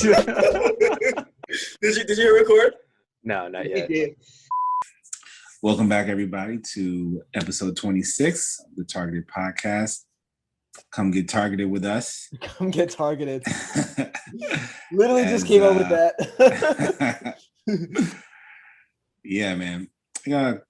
Did you record? No, not yet. Welcome back, everybody, to episode 26 of the Targeted Podcast. Come get targeted with us. Come get targeted. Literally just came up with that. Yeah, man. We're going to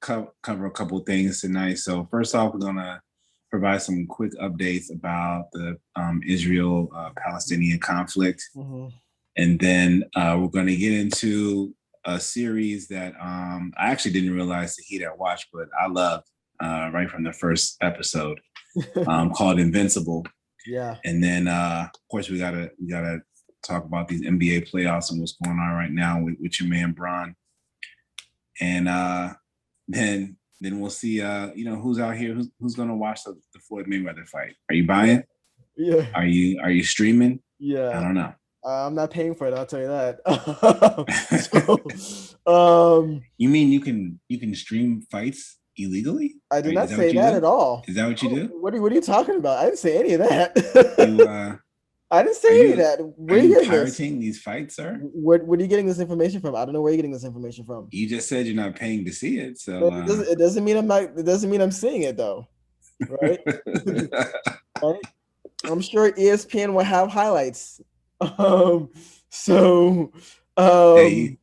cover a couple of things tonight. So first off, we're going to provide some quick updates about the Israel-Palestinian conflict. Mm-hmm. And then we're going to get into a series that I actually didn't realize the heat I watched, but I loved right from the first episode, called Invincible. Yeah. And then of course we gotta talk about these NBA playoffs and what's going on right now with your man Bron. And then we'll see who's out here, who's gonna watch the Floyd Mayweather fight. Are you buying? Yeah. Are you streaming? Yeah. I don't know. I'm not paying for it, I'll tell you that. You mean you can stream fights illegally? I did not say that at all. Is that what you do? What are you talking about? I didn't say any of that. I didn't say any of that. Where are you pirating these fights, sir? Where are you getting this information from? I don't know where you're getting this information from. You just said you're not paying to see it, so it doesn't mean I'm not. It doesn't mean I'm seeing it though, right? Right? I'm sure ESPN will have highlights. Hey,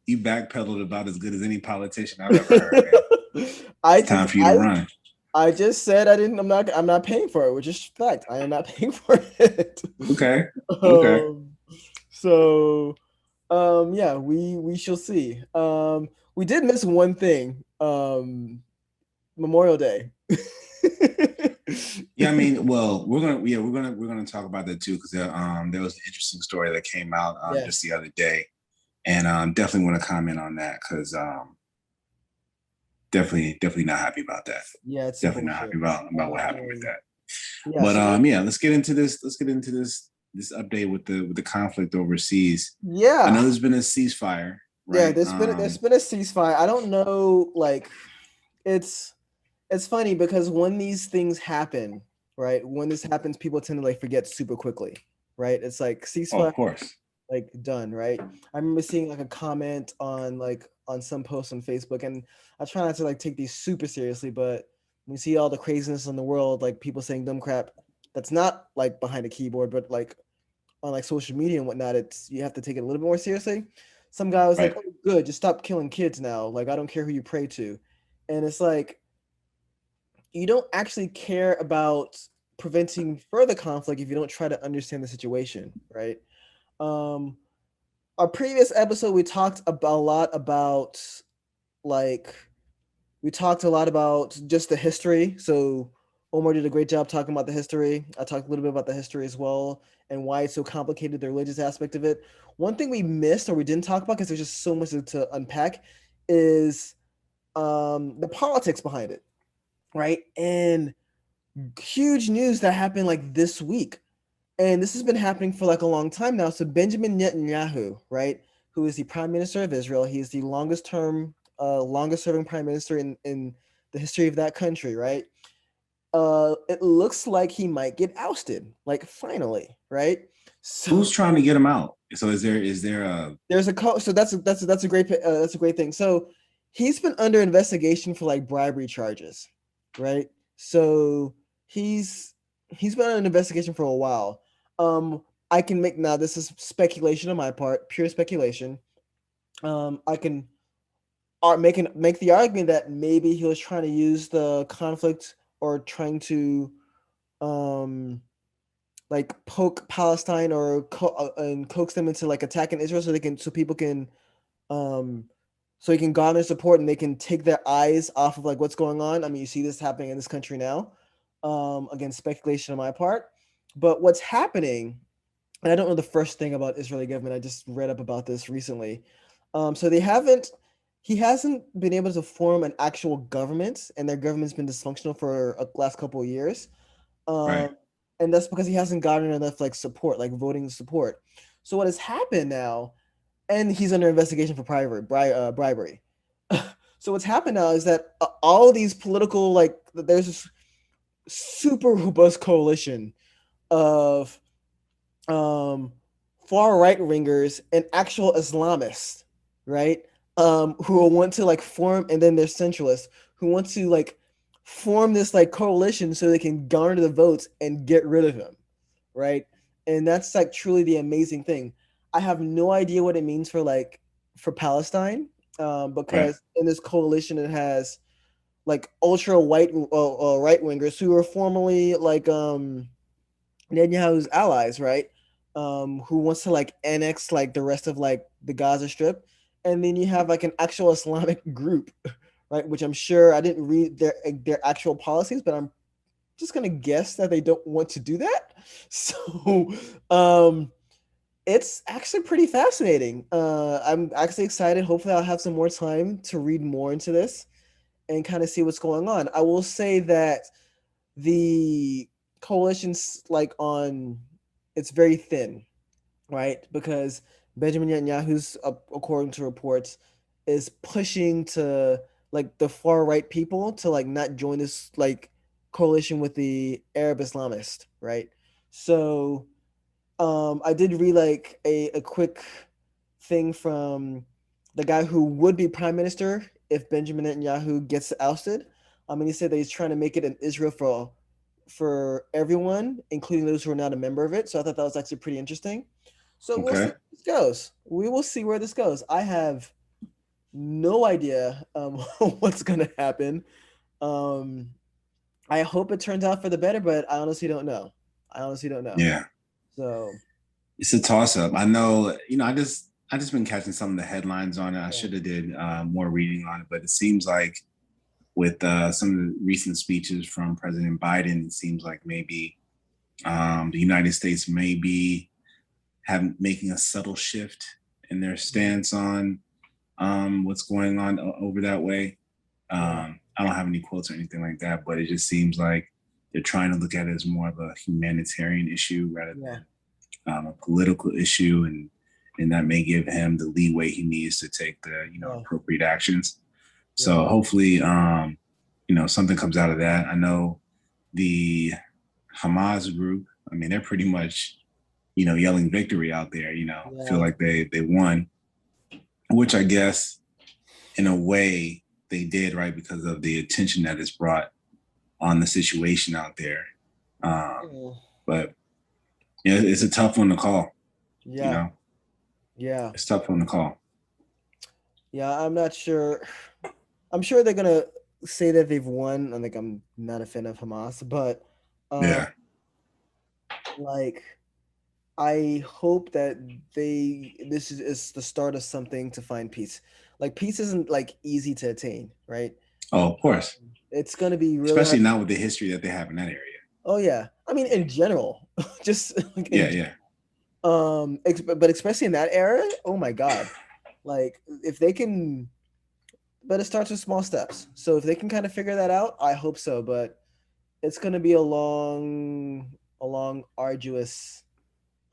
you backpedaled about as good as any politician I've ever heard. It's time for you to run. I just said I'm not paying for it, which is fact. I am not paying for it. Okay. So yeah, we shall see. We did miss one thing. Memorial Day. Yeah, I mean, well, we're gonna talk about that too, because there was an interesting story that came out just the other day, and definitely want to comment on that because definitely not happy about that. Yeah, it's definitely not happy about what happened with that. Yeah, but let's get into this. Let's get into this update with the conflict overseas. Yeah, I know there's been a ceasefire. Right? Yeah, there's been a ceasefire. I don't know, like it's funny because when these things happen, right? When this happens, people tend to like forget super quickly, right? It's like ceasefire, of course, like done, right? I remember seeing like a comment on some post on Facebook, and I try not to like take these super seriously, but when you see all the craziness in the world, like people saying dumb crap, that's not like behind a keyboard, but like on like social media and whatnot, you have to take it a little bit more seriously. Some guy was like, "Oh, good, just stop killing kids now. Like I don't care who you pray to," and it's like, you don't actually care about preventing further conflict if you don't try to understand the situation, right? Our previous episode, we talked a lot about just the history. So Omar did a great job talking about the history. I talked a little bit about the history as well and why it's so complicated, the religious aspect of it. One thing we missed or we didn't talk about because there's just so much to unpack is the politics behind it. Right. And huge news that happened like this week. And this has been happening for like a long time now. So Benjamin Netanyahu, right, who is the prime minister of Israel. He is the longest serving prime minister in the history of that country. Right. It looks like he might get ousted, like finally. Right. So who's trying to get him out? So there's that's a great thing. So he's been under investigation for like bribery charges. Right. So he's been on an investigation for a while. I can make now this is speculation on my part, pure speculation. I can make the argument that maybe he was trying to use the conflict or trying to like poke Palestine or and coax them into like attacking Israel so people can so he can garner support and they can take their eyes off of like what's going on. I mean, you see this happening in this country now. Again, speculation on my part. But what's happening, and I don't know the first thing about Israeli government. I just read up about this recently. So he hasn't been able to form an actual government, and their government's been dysfunctional for the last couple of years. Right. And that's because he hasn't gotten enough like support, like voting support. So what has happened now, and he's under investigation for bribery. So what's happened now is that all these political, like there's this super robust coalition of far right wingers and actual Islamists, right? Who will want to like form, and then there's centralists who want to like form this like coalition so they can garner the votes and get rid of him, right? And that's like truly the amazing thing. I have no idea what it means for Palestine, Right. because in this coalition it has like ultra white right wingers who were formerly like Netanyahu's allies, right? Who wants to like annex like the rest of like the Gaza Strip, and then you have like an actual Islamic group, right? Which I'm sure I didn't read their actual policies, but I'm just gonna guess that they don't want to do that. So, it's actually pretty fascinating. I'm actually excited. Hopefully, I'll have some more time to read more into this and kind of see what's going on. I will say that the coalition's like on it's very thin, right? Because Benjamin Netanyahu's, according to reports, is pushing to like the far right people to like not join this like coalition with the Arab Islamist, right? So I did read like a quick thing from the guy who would be prime minister if Benjamin Netanyahu gets ousted. And he said that he's trying to make it an Israel for everyone, including those who are not a member of it. So I thought that was actually pretty interesting. So we'll see Okay. where this goes. We will see where this goes. I have no idea what's going to happen. Um, I hope it turns out for the better, but I honestly don't know. I honestly don't know. Yeah. So It's a toss up. I know, I just been catching some of the headlines on it. I should have did more reading on it, but it seems like with some of the recent speeches from President Biden, it seems like maybe the United States may be making a subtle shift in their stance on what's going on over that way. I don't have any quotes or anything like that, but it just seems like they're trying to look at it as more of a humanitarian issue rather than a political issue, and that may give him the leeway he needs to take the appropriate actions. So hopefully, something comes out of that. I know the Hamas group. I mean, they're pretty much yelling victory out there. Feel like they won, which I guess in a way they did, right, because of the attention that is brought on the situation out there. But it's a tough one to call. Yeah. It's a tough one to call. Yeah, I'm not sure. I'm sure they're gonna say that they've won. I think I'm not a fan of Hamas, but like I hope that this is the start of something to find peace. Like peace isn't like easy to attain, right? Oh, of course. It's gonna be really especially hard. not with the history that they have in that area. Oh yeah, I mean in general, just like but especially in that era. Oh my god, like if they can, but it starts with small steps. So if they can kind of figure that out, I hope so. But it's gonna be a long, arduous,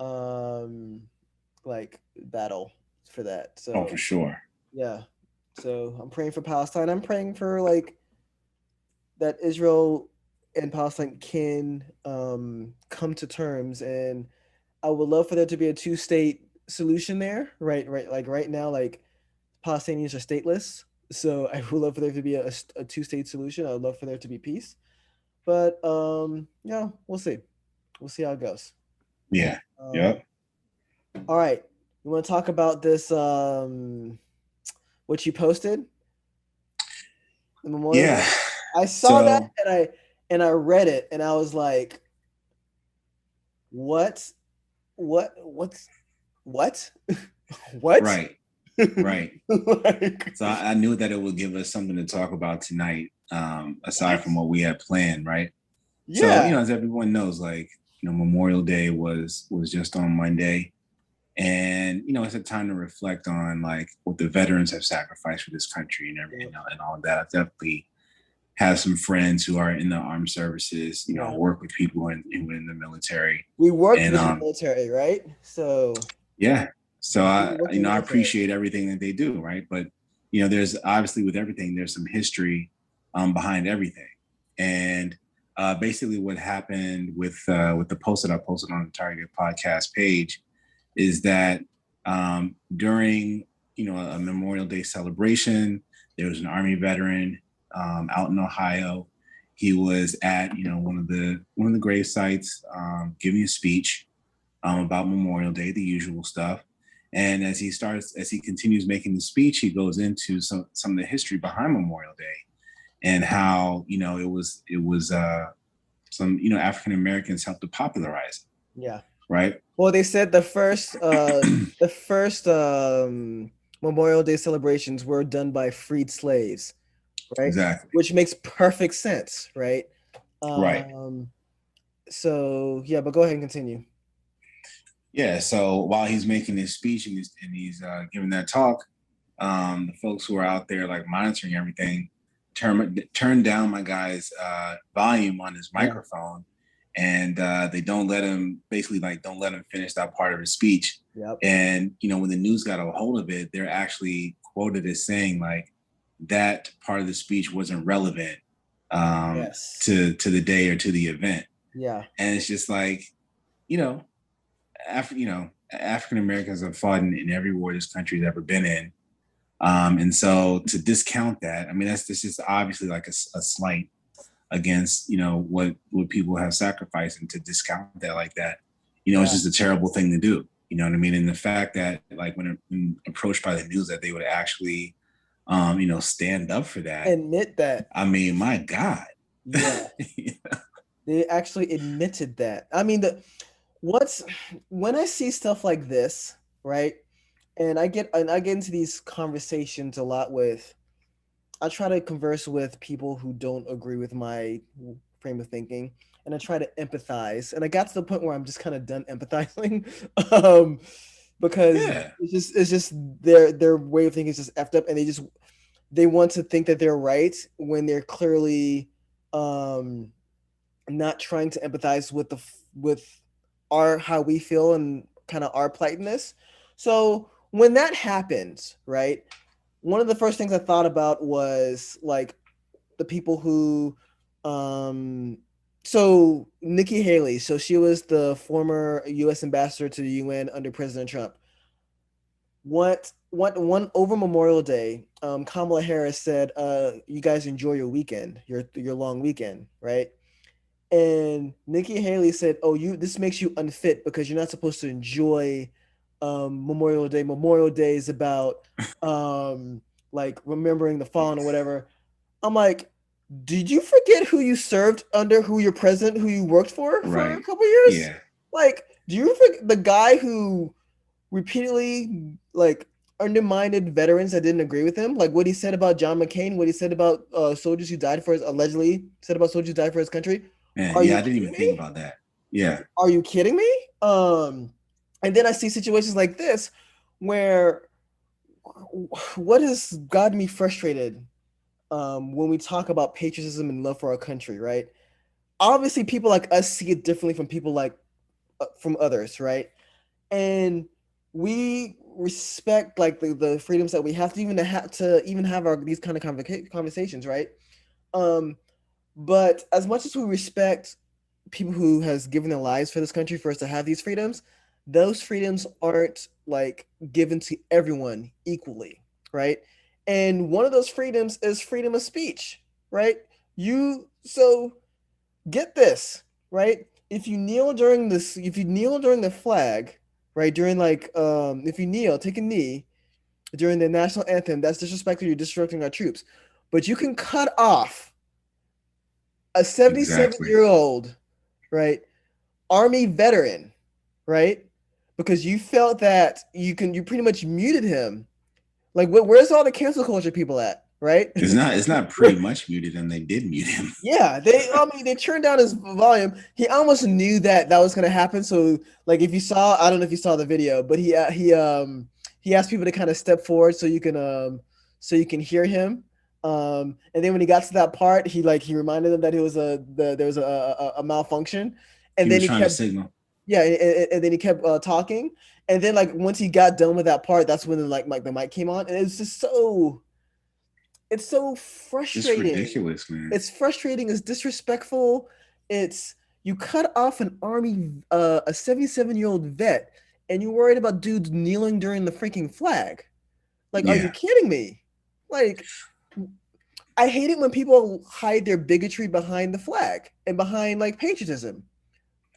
like battle for that. So oh, for sure. Yeah. So I'm praying for Palestine. I'm praying for like that Israel and Palestine can come to terms, and I would love for there to be a two-state solution there. Right. Like right now, like Palestinians are stateless, so I would love for there to be a two-state solution. I would love for there to be peace, but we'll see. We'll see how it goes. Yeah. Yep. All right. You want to talk about this? What you posted? The memorial. Yeah. I saw that and I read it and I was like, what? What? Right. Right. So I knew that it would give us something to talk about tonight, aside from what we had planned, right? Yeah. So, as everyone knows, like, Memorial Day was just on Monday. And, it's a time to reflect on like what the veterans have sacrificed for this country and everything, and all of that. I definitely have some friends who are in the armed services, work with people who are in the military. We work in the military, right? So yeah. So I appreciate everything that they do, right? But there's obviously with everything, there's some history behind everything. And basically what happened with the post that I posted on the Target podcast page, is that during a Memorial Day celebration, there was an Army veteran out in Ohio. He was at one of the grave sites, giving a speech about Memorial Day, the usual stuff. And as he continues making the speech, he goes into some of the history behind Memorial Day and how it was some African Americans helped to popularize it. Yeah. Right. Well, they said the first Memorial Day celebrations were done by freed slaves, right? Exactly. Which makes perfect sense, right? Right. So yeah, but go ahead and continue. Yeah. So while he's making his speech and he's giving that talk, the folks who are out there like monitoring everything turn down my guy's volume on his microphone, and they don't let him finish that part of his speech. Yep. And when the news got a hold of it, they're actually quoted as saying like that part of the speech wasn't relevant to the day or to the event. Yeah. And it's just like, African Americans have fought in every war this country's ever been in. And so to discount that, I mean, that's just obviously like a slight against, what people have sacrificed, and to discount that like that, it's just a terrible thing to do. You know what I mean? And the fact that like when approached by the news that they would actually, stand up for that. Admit that. I mean, my God. Yeah. They actually admitted that. I mean, when I see stuff like this, right? And I get into these conversations a lot I try to converse with people who don't agree with my frame of thinking, and I try to empathize. And I got to the point where I'm just kind of done empathizing, because it's just their way of thinking is just effed up, and they want to think that they're right when they're clearly not trying to empathize with how we feel and kind of our plightiness. So when that happens, right, one of the first things I thought about was like the people who so Nikki Haley, so she was the former US ambassador to the UN under President Trump. What over Memorial Day, Kamala Harris said, you guys enjoy your weekend, your long weekend, right? And Nikki Haley said, "Oh, this makes you unfit because you're not supposed to enjoy Memorial Day. Memorial Day is about like remembering the fallen or whatever." I'm like, did you forget who you served under, who your president, who you worked for a couple of years? Yeah. Like, do you forget the guy who repeatedly like undermined veterans that didn't agree with him? Like what he said about John McCain, what he said about soldiers who died for his country. Man, I didn't even think about that. Yeah. Are you kidding me? And then I see situations like this where what has gotten me frustrated when we talk about patriotism and love for our country, right? Obviously, people like us see it differently from people like from others, right? And we respect like the freedoms that we have to even have these kind of conversations, right? But as much as we respect people who has given their lives for this country for us to have these freedoms, those freedoms aren't like given to everyone equally, right? And one of those freedoms is freedom of speech, right? So get this, right? If you kneel during the flag, right? During like if you kneel, take a knee during the national anthem, that's disrespectful, you're disrespecting our troops. But you can cut off a 77-year-old, right, Army veteran, right? Because you felt that you pretty much muted him. Like, where's all the cancel culture people at, right? It's not pretty much muted him. They did mute him. Yeah, they turned down his volume. He almost knew that was gonna happen. So, like, I don't know if you saw the video, but he asked people to kind of step forward so you can hear him. And then when he got to that part, he reminded them that there was a malfunction, and then he kept signal. Yeah, and then he kept talking, and then like once he got done with that part, that's when the mic came on, and it's just it's so frustrating. It's ridiculous, man. It's frustrating. It's disrespectful. You cut off an army, a 77-year-old vet, and you're worried about dudes kneeling during the freaking flag. Like, are you Yeah. kidding me? Like, I hate it when people hide their bigotry behind the flag and behind like patriotism,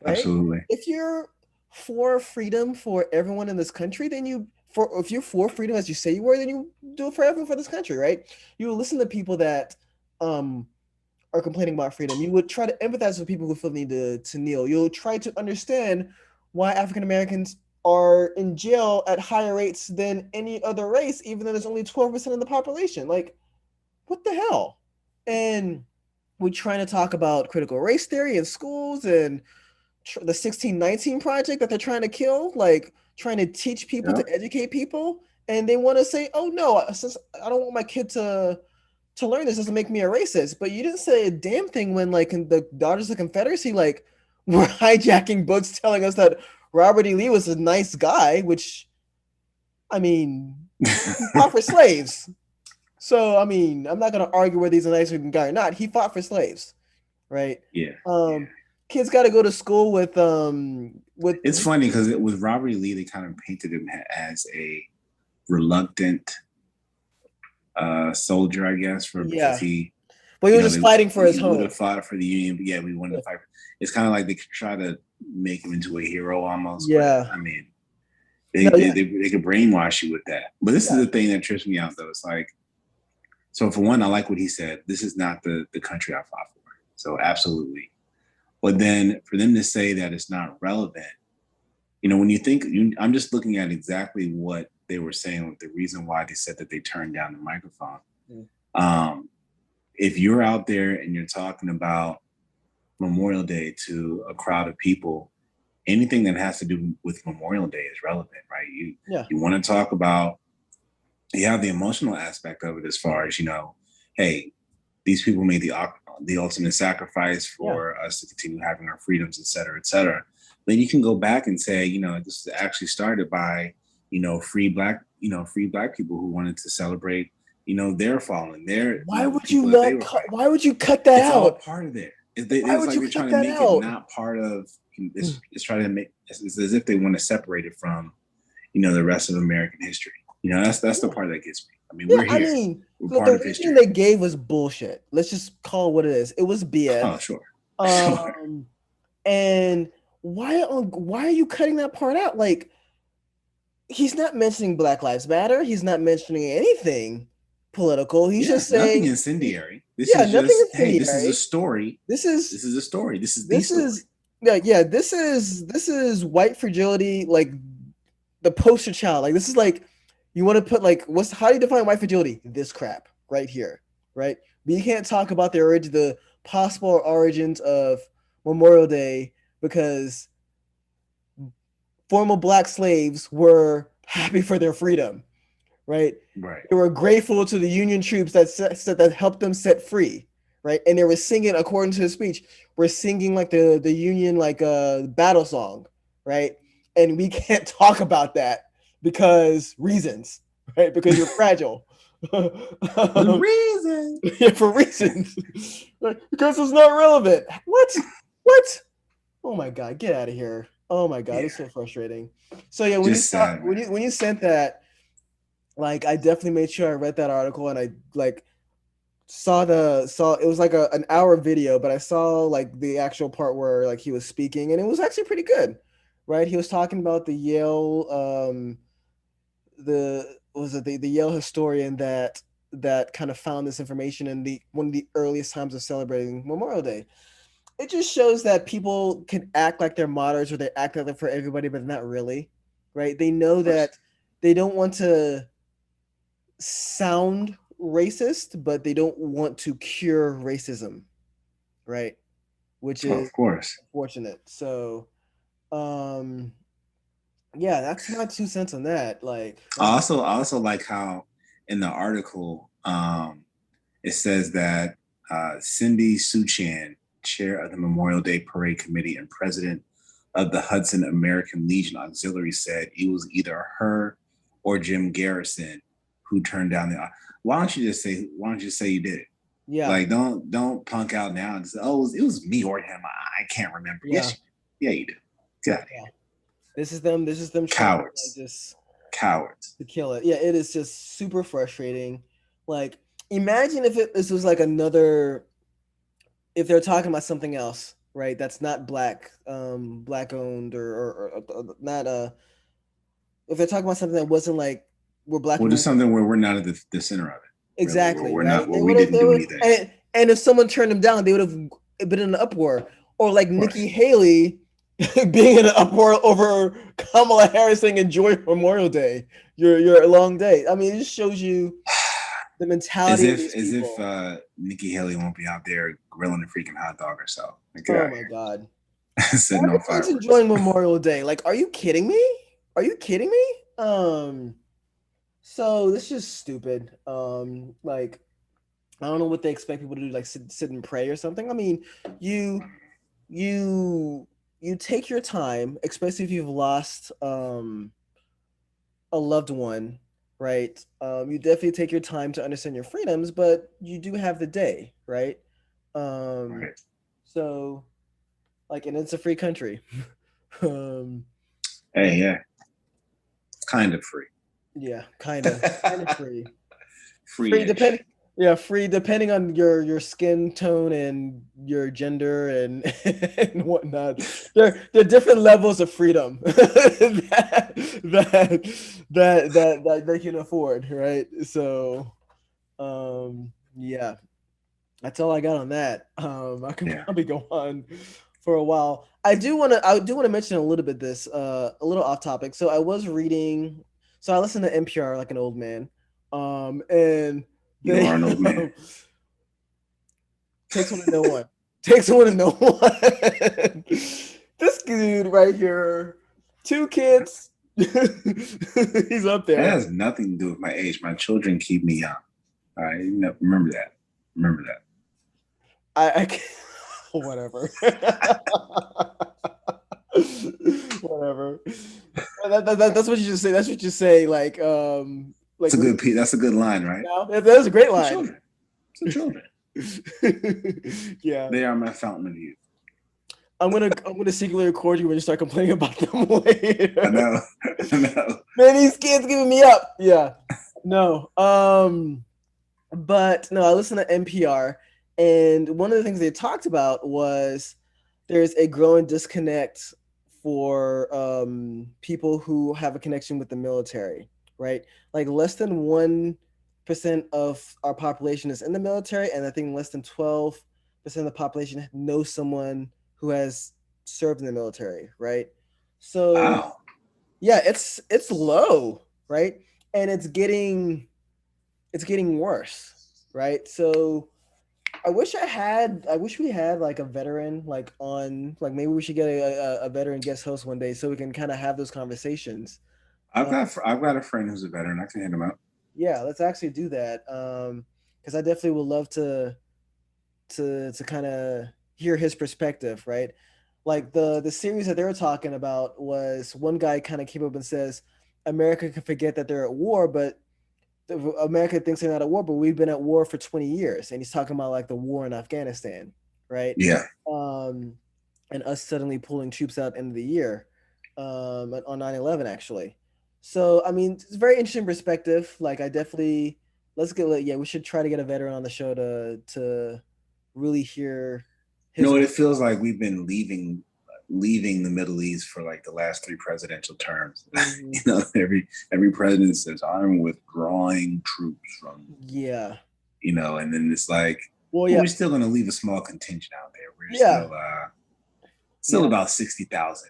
right? Absolutely. If you're for freedom for everyone in this country, then if you're for freedom as you say you were, then you do it for everyone for this country, right? You will listen to people that are complaining about freedom. You would try to empathize with people who feel the need to kneel. You'll try to understand why African Americans are in jail at higher rates than any other race, even though there's only 12% of the population. Like, what the hell? And we're trying to talk about critical race theory in schools and the 1619 project that they're trying to kill, like trying to teach people to educate people. And they want to say, oh no, since I don't want my kid to learn this doesn't make me a racist. But you didn't say a damn thing when like in the Daughters of the Confederacy, like we're hijacking books telling us that Robert E. Lee was a nice guy, which I mean, he fought for slaves. So I mean, I'm not gonna argue whether he's a nice guy or not. He fought for slaves, right? Yeah. Kids got to go to school with. It's funny because with Robert E. Lee, they kind of painted him as a reluctant soldier, I guess, because he. But he was just fighting for his home. He would have fought for the Union, but yeah, we wanted to fight. It's kind of like they try to make him into a hero almost. Yeah. But, I mean, they could brainwash you with that. But this is the thing that trips me out, though. It's like, so for one, I like what he said. This is not the country I fought for. So absolutely. But then for them to say that it's not relevant, when you think, I'm just looking at exactly what they were saying with the reason why they said that they turned down the microphone. If you're out there and you're talking about Memorial Day to a crowd of people, anything that has to do with Memorial Day is relevant, right? You want to talk about, you have the emotional aspect of it as far as, hey, these people made the ultimate sacrifice for us to continue having our freedoms, et cetera, et cetera. Then you can go back and say, this is actually started by, free black people who wanted to celebrate, their fallen. Why would you why would you cut that out? It's all part of it. It's like they're trying to make it not part of. It's trying to make. It's as if they want to separate it from, the rest of American history. That's the part that gets me. I mean, we're here. I mean, we're part of history. The reason they gave was bullshit. Let's just call it what it is. It was BS. Oh, sure. And why are you cutting that part out? Like, he's not mentioning Black Lives Matter. He's not mentioning anything political. He's just saying nothing incendiary. This is just, hey, this is a story. This is a story. This is This is white fragility, like the poster child. Like, this is like, you want to put like, how do you define white fragility? This crap right here, right? But you can't talk about the possible origins of Memorial Day because former Black slaves were happy for their freedom, right? Right. They were grateful to the Union troops that helped them set free, right? And they were singing, according to the speech, we're singing like the Union battle song, right? And we can't talk about that because reasons, right? Because you're fragile. For reasons. Yeah, for reasons. Because it's not relevant. What? Oh my God, get out of here. Oh my God, it's so frustrating. So yeah, when you sent that, like, I definitely made sure I read that article and I like saw it was like an hour video, but I saw like the actual part where like he was speaking and it was actually pretty good, right? He was talking about the Yale the Yale historian that kind of found this information in one of the earliest times of celebrating Memorial Day. It just shows that people can act like they're moderates or they act like they're for everybody, but not really, right? They know that they don't want to sound racist, but they don't want to cure racism, right? Which is, of course, unfortunate. So, yeah, that's my 2 cents on that. Like, I also like how in the article, it says that Cindy Suchan, chair of the Memorial Day Parade Committee and president of the Hudson American Legion Auxiliary, said it was either her or Jim Garrison who turned down the. Why don't you just say you did it? Yeah. Like, don't punk out now and say, oh, it was me or him. I can't remember. Yeah. Yes, yeah, you did. Get out of here. This is them trying to like, just Cowards to kill it. Yeah, it is just super frustrating. Like, imagine if this was like another, if they're talking about something else, right? That's not black, black owned or not. If they're talking about something that wasn't like where black Well, people just something where we're not at the center of it. exactly, Really, we're right? not. Well, we didn't do anything. And if someone turned them down, they would have been in an uproar. Or like Nikki Haley being in an uproar over Kamala Harris saying "Enjoy Memorial Day, your long day." I mean, it just shows you the mentality of these people. As if Nikki Haley won't be out there grilling a freaking hot dog herself. Like, oh my god! Setting on fireworks. Enjoying Memorial Day. Like, are you kidding me? Are you kidding me? So this is just stupid. Like, I don't know what they expect people to do, like sit and pray or something. I mean, you take your time, especially if you've lost a loved one, right? You definitely take your time to understand your freedoms, but you do have the day, right? Right. So, like, and it's a free country. Hey, yeah, kind of free. Yeah, kind of free. Free depending. Yeah, free depending on your skin tone and your gender and whatnot. There are different levels of freedom that they can afford, right? So, yeah, that's all I got on that. I can probably go on for a while. I do want to mention a little bit this, a little off topic. So I was reading. So I listen to NPR like an old man, and you are an old man. Takes one to know one. Takes one to know one. This dude right here, 2 kids. He's up there. That has nothing to do with my age. My children keep me young. All right, remember that. Remember that. I can't. Whatever. Whatever. That's what you just say. That's what you say. Like, that's a good. That's a good line, right? That's a great line. It's the children. Yeah, they are my fountain of youth. I'm gonna secretly record you when you start complaining about them later. I know. Man, these kids giving me up. Yeah. No. But no, I listen to NPR, and one of the things they talked about was there's a growing disconnect for people who have a connection with the military, right? Like less than 1% of our population is in the military, and I think less than 12% of the population knows someone who has served in the military, right? So wow. Yeah, it's low, right? And it's getting worse, right? So I wish we had like a veteran like on, like maybe we should get a veteran guest host one day so we can kind of have those conversations. I've got a friend who's a veteran. I can hit him up. Yeah, let's actually do that. Because I definitely would love to kind of hear his perspective, right? Like the series that they were talking about was one guy kind of came up and says America can forget that they're at war, but America thinks they're not at war, but we've been at war for 20 years. And he's talking about like the war in Afghanistan, right? Yeah. And us suddenly pulling troops out end of the year on 9/11, actually. So, I mean, it's a very interesting perspective. Like, I definitely, we should try to get a veteran on the show to really hear his. You know what it feels like? We've been leaving the Middle East for like the last 3 presidential terms. Mm-hmm. You know, every president says, I'm withdrawing troops from. Yeah. You know, and then it's like, we're still going to leave a small contingent out there. We're still about 60,000.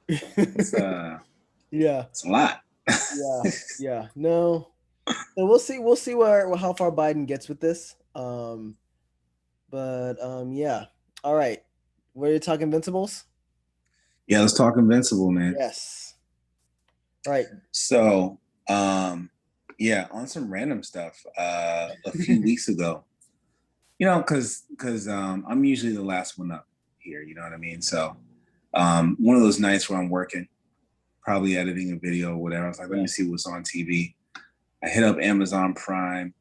It's it's a lot. Yeah. No. So we'll see how far Biden gets with this. Yeah. All right. Were you talking Invincibles? Yeah, let's talk Invincible, man. Yes. All right. So, on some random stuff. A few weeks ago, you know, because I'm usually the last one up here. You know what I mean? So, one of those nights where I'm working, probably editing a video or whatever, I was like, let me see what's on TV. I hit up Amazon Prime,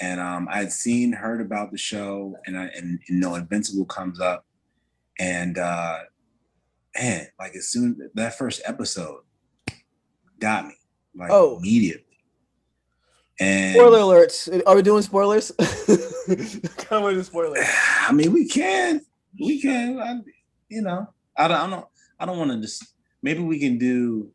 and I had heard about the show, and Invincible comes up, and man, like as soon that first episode got me like immediately. And spoiler alerts. Are we doing spoilers? Come on, spoilers. I mean, we can. I don't want to just. Maybe we can do.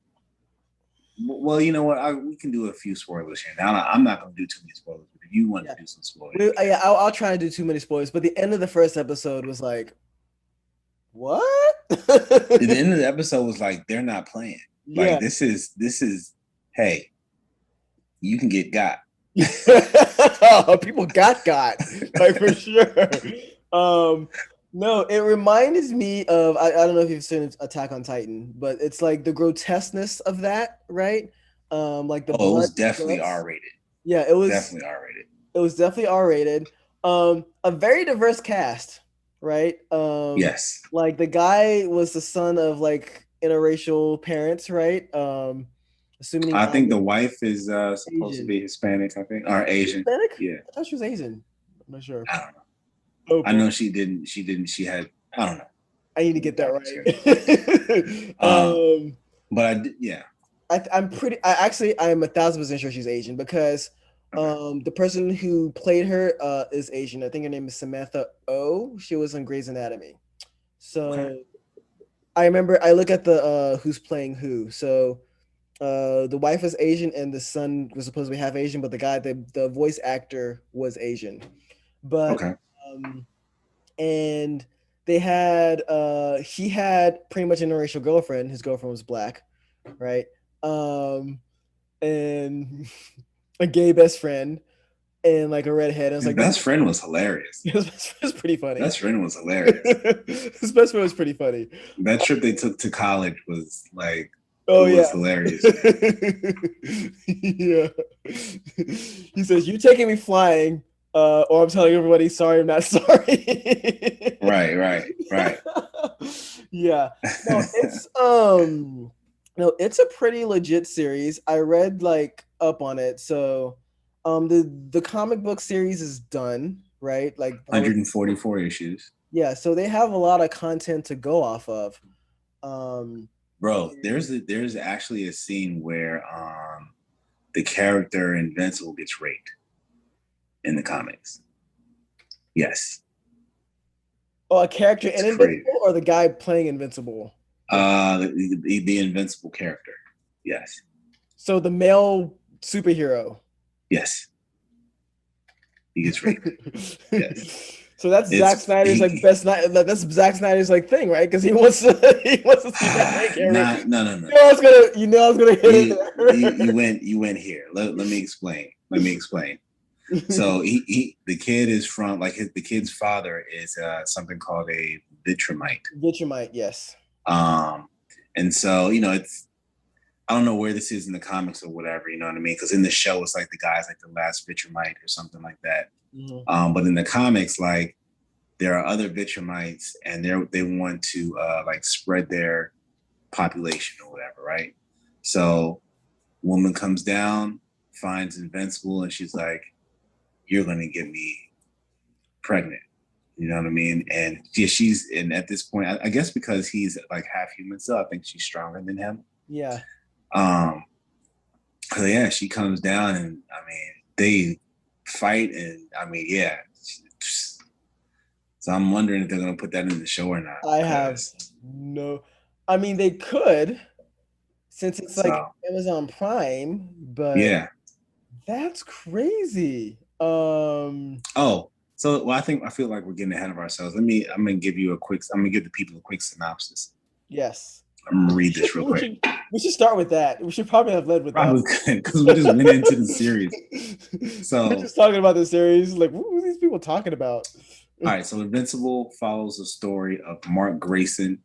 Well, you know what? We can do a few spoilers here. Now, I'm not going to do too many spoilers, but if you want to do some spoilers, I'll try to do too many spoilers. But the end of the first episode was like, what? The end of the episode was like, they're not playing. Like this is. Hey, you can get got. People got like for sure. No, it reminds me of I don't know if you've seen Attack on Titan, but it's like the grotesqueness of that, right? Like the blood. It was definitely R-rated. Yeah, it was definitely R-rated. It was definitely R-rated. A very diverse cast, right? Yes. Like the guy was the son of like interracial parents, right? Assuming I think the wife is supposed to be Hispanic, I think, or Asian. Hispanic? Yeah. I thought she was Asian. I'm not sure. I don't know. Oh, I know she didn't. She had. I don't know. I need to get that right. But I did. Yeah. I'm 1,000% sure she's Asian because the person who played her is Asian. I think her name is Samantha Oh. She was on Grey's Anatomy. So I remember I look at the who's playing who. So the wife was Asian and the son was supposed to be half Asian, but the voice actor was Asian. But and they had he had pretty much an interracial girlfriend. His girlfriend was black, right? And a gay best friend and like a redhead. I was like, best friend was hilarious. His best friend was pretty funny. Best friend was hilarious. His best friend was pretty funny. That trip they took to college was like, was hilarious. Yeah. He says, "You taking me flying, or I'm telling everybody, sorry, I'm not sorry." Right. Yeah. No, it's a pretty legit series. I read like up on it. So the comic book series is done, right? Like 144 issues. Yeah, so they have a lot of content to go off of. Bro, there's actually a scene where the character Invincible gets raped in the comics. Yes. Oh, a character in Invincible or the guy playing Invincible? The Invincible character. Yes. So the male superhero. Yes. He gets raped. Yes. So that's Zack Snyder's like best night. That's Zack Snyder's like thing, right? Because he wants to see that character. No. You know I was gonna hit it. You went here. Let me explain. So the kid is from the kid's father is something called a Vitramite. Vitramite, yes. And so it's I don't know where this is in the comics or whatever, you know what I mean? Because in the show it's like the guy's like the last Vitramite or something like that. Mm-hmm. But in the comics, like there are other Vitramites and they want to like spread their population or whatever, right? So woman comes down, finds Invincible, and she's like, "You're gonna get me pregnant." You know what I mean? And she's at this point, I guess because he's like half human, so I think she's stronger than him. Yeah. So yeah, she comes down and I mean they fight and I mean yeah. So I'm wondering if they're gonna put that in the show or not. I mean they could, since it's like Amazon Prime, but yeah, that's crazy. So I feel like we're getting ahead of ourselves. I'm gonna give the people a quick synopsis. Yes. I'm gonna read this real quick. We should start with that. We should probably have led with that. Because we just went into the series. So we're just talking about the series. Like, what are these people talking about? All right. So Invincible follows the story of Mark Grayson,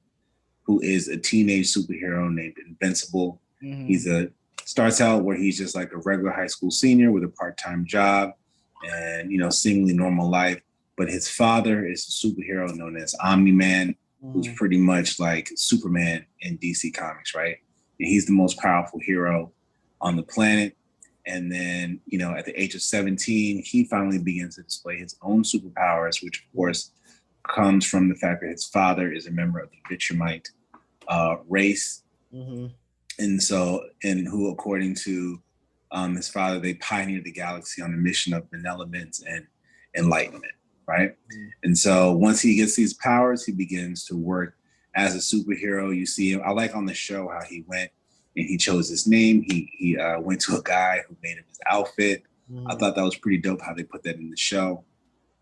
who is a teenage superhero named Invincible. Mm-hmm. Starts out where he's just like a regular high school senior with a part-time job and, seemingly normal life. But his father is a superhero known as Omni-Man, who's pretty much like Superman in DC Comics, right? And he's the most powerful hero on the planet. And then, at the age of 17, he finally begins to display his own superpowers, which of course comes from the fact that his father is a member of the Vitramite race, Mm-hmm. and who, according to his father, they pioneered the galaxy on a mission of benevolence and enlightenment, right? Mm-hmm. And so once he gets these powers, he begins to work as a superhero. You see him. I like on the show how he went and he chose his name. He went to a guy who made him his outfit. Mm-hmm. I thought that was pretty dope how they put that in the show.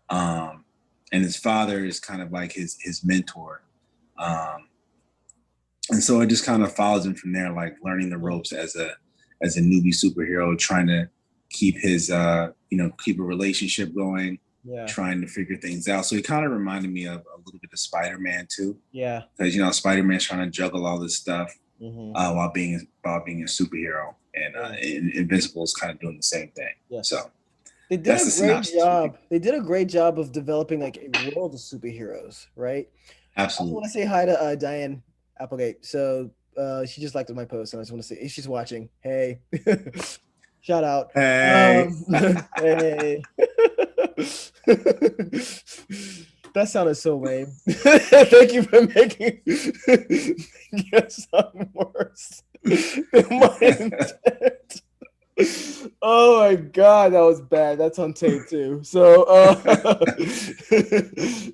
And his father is kind of like his mentor. And so it just kind of follows him from there, like learning the ropes as a newbie superhero, trying to keep his keep a relationship going, trying to figure things out. So he kind of reminded me of a little bit of Spider-Man too. Yeah. Because Spider-Man's trying to juggle all this stuff while being a superhero, and Invincible is kind of doing the same thing. Yes. So they did a great job. They did a great job of developing like a world of superheroes, right? Absolutely. I want to say hi to Diane Applegate. So she just liked my post, and I just want to say if she's watching, hey, shout out. Hey. Hey. That sounded so lame. Thank you for making it sound worse than my intent. Oh my god, that was bad. That's on tape too. So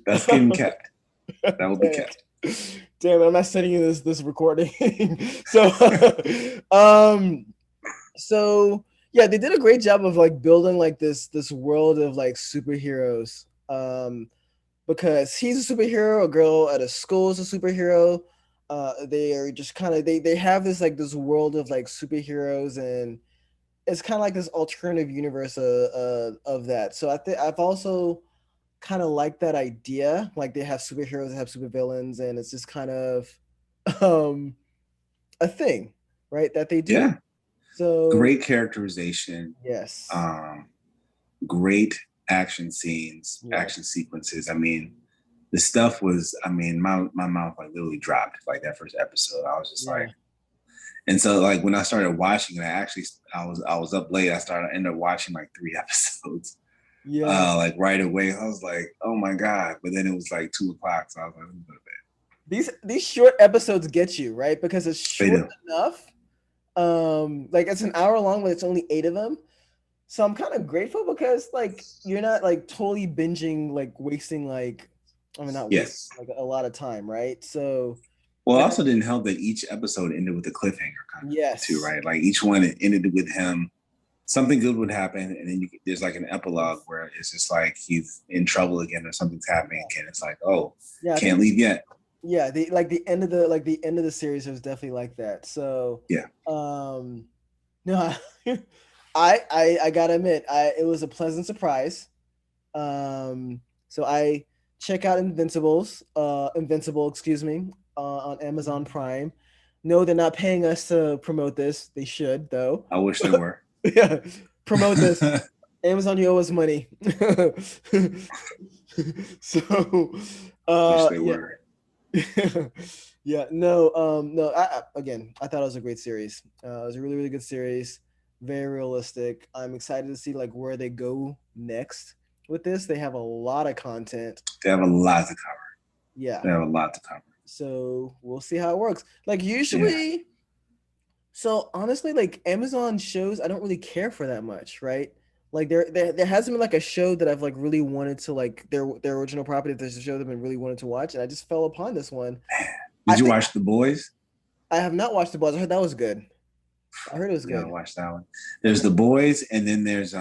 that's getting kept. That will be kept. Damn it, I'm not sending you this recording. So so yeah, they did a great job of like building like this world of like superheroes. Because he's a superhero, a girl at a school is a superhero. They are just kind of they have this like this world of like superheroes, and it's kind of like this alternative universe of that. So I've also kind of liked that idea. Like they have superheroes, they have supervillains, and it's just kind of a thing, right? That they do. Yeah. So great characterization. Yes. Great action scenes, action sequences. I mean, the stuff was, my mouth like literally dropped like that first episode. I was just like, and so like when I started watching it, I was up late. I ended up watching like 3 episodes. Yeah. Like right away. I was like, oh my God. But then it was like 2 o'clock. So I was like, let me go to bed. These short episodes get you, right? Because it's short enough. Like it's an hour long, but it's only 8 of them. So I'm kind of grateful because like you're not like totally binging, like wasting like like a lot of time, right? So well, it also didn't help that each episode ended with a cliffhanger kind of too, right? Like each one ended with him, something good would happen, and then there's like an epilogue where it's just like he's in trouble again or something's happening again. It's like, oh, can't leave yet. Yeah, the end of the series was definitely like that. So no, I gotta admit, it was a pleasant surprise. So I check out Invincible, excuse me, on Amazon Prime. No, they're not paying us to promote this. They should, though. I wish they were. Yeah, promote this. Amazon, you owe us money. So, wish they were. Yeah, no. I thought it was a great series. It was a really, really good series. Very realistic. I'm excited to see like where they go next with this. They have a lot of content. They have a lot to cover. Yeah, they have a lot to cover. So we'll see how it works. Like usually, so honestly, like Amazon shows, I don't really care for that much, right? Like there hasn't been like a show that I've like really wanted to like their original property. There's a show that I've been really wanted to watch, and I just fell upon this one. Did you watch The Boys? I have not watched The Boys. I heard that was good. I heard it was good. Gotta watch that one. There's The Boys, and then there's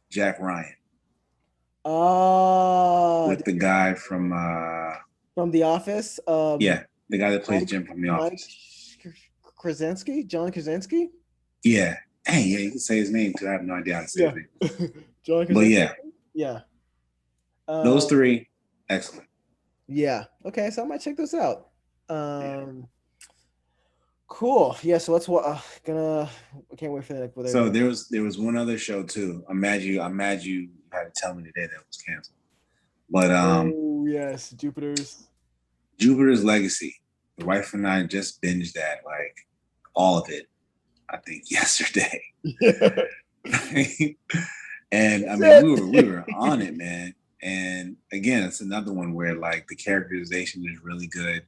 Jack Ryan. With the guy from The Office. The guy that plays Jim from The Office. John Krasinski. Yeah. Hey, yeah, you can say his name too. I have no idea how to say his name. John Krasinski. But those 3, excellent. Yeah. Okay, so I might check those out. Cool. Yeah. So let's. I can't wait for that. So there was one other show too. I'm mad you had to tell me today that it was canceled. But oh yes, Jupiter's Legacy. The wife and I just binged that, like all of it. I think yesterday. And I mean we were on it, man. And again, it's another one where like the characterization is really good.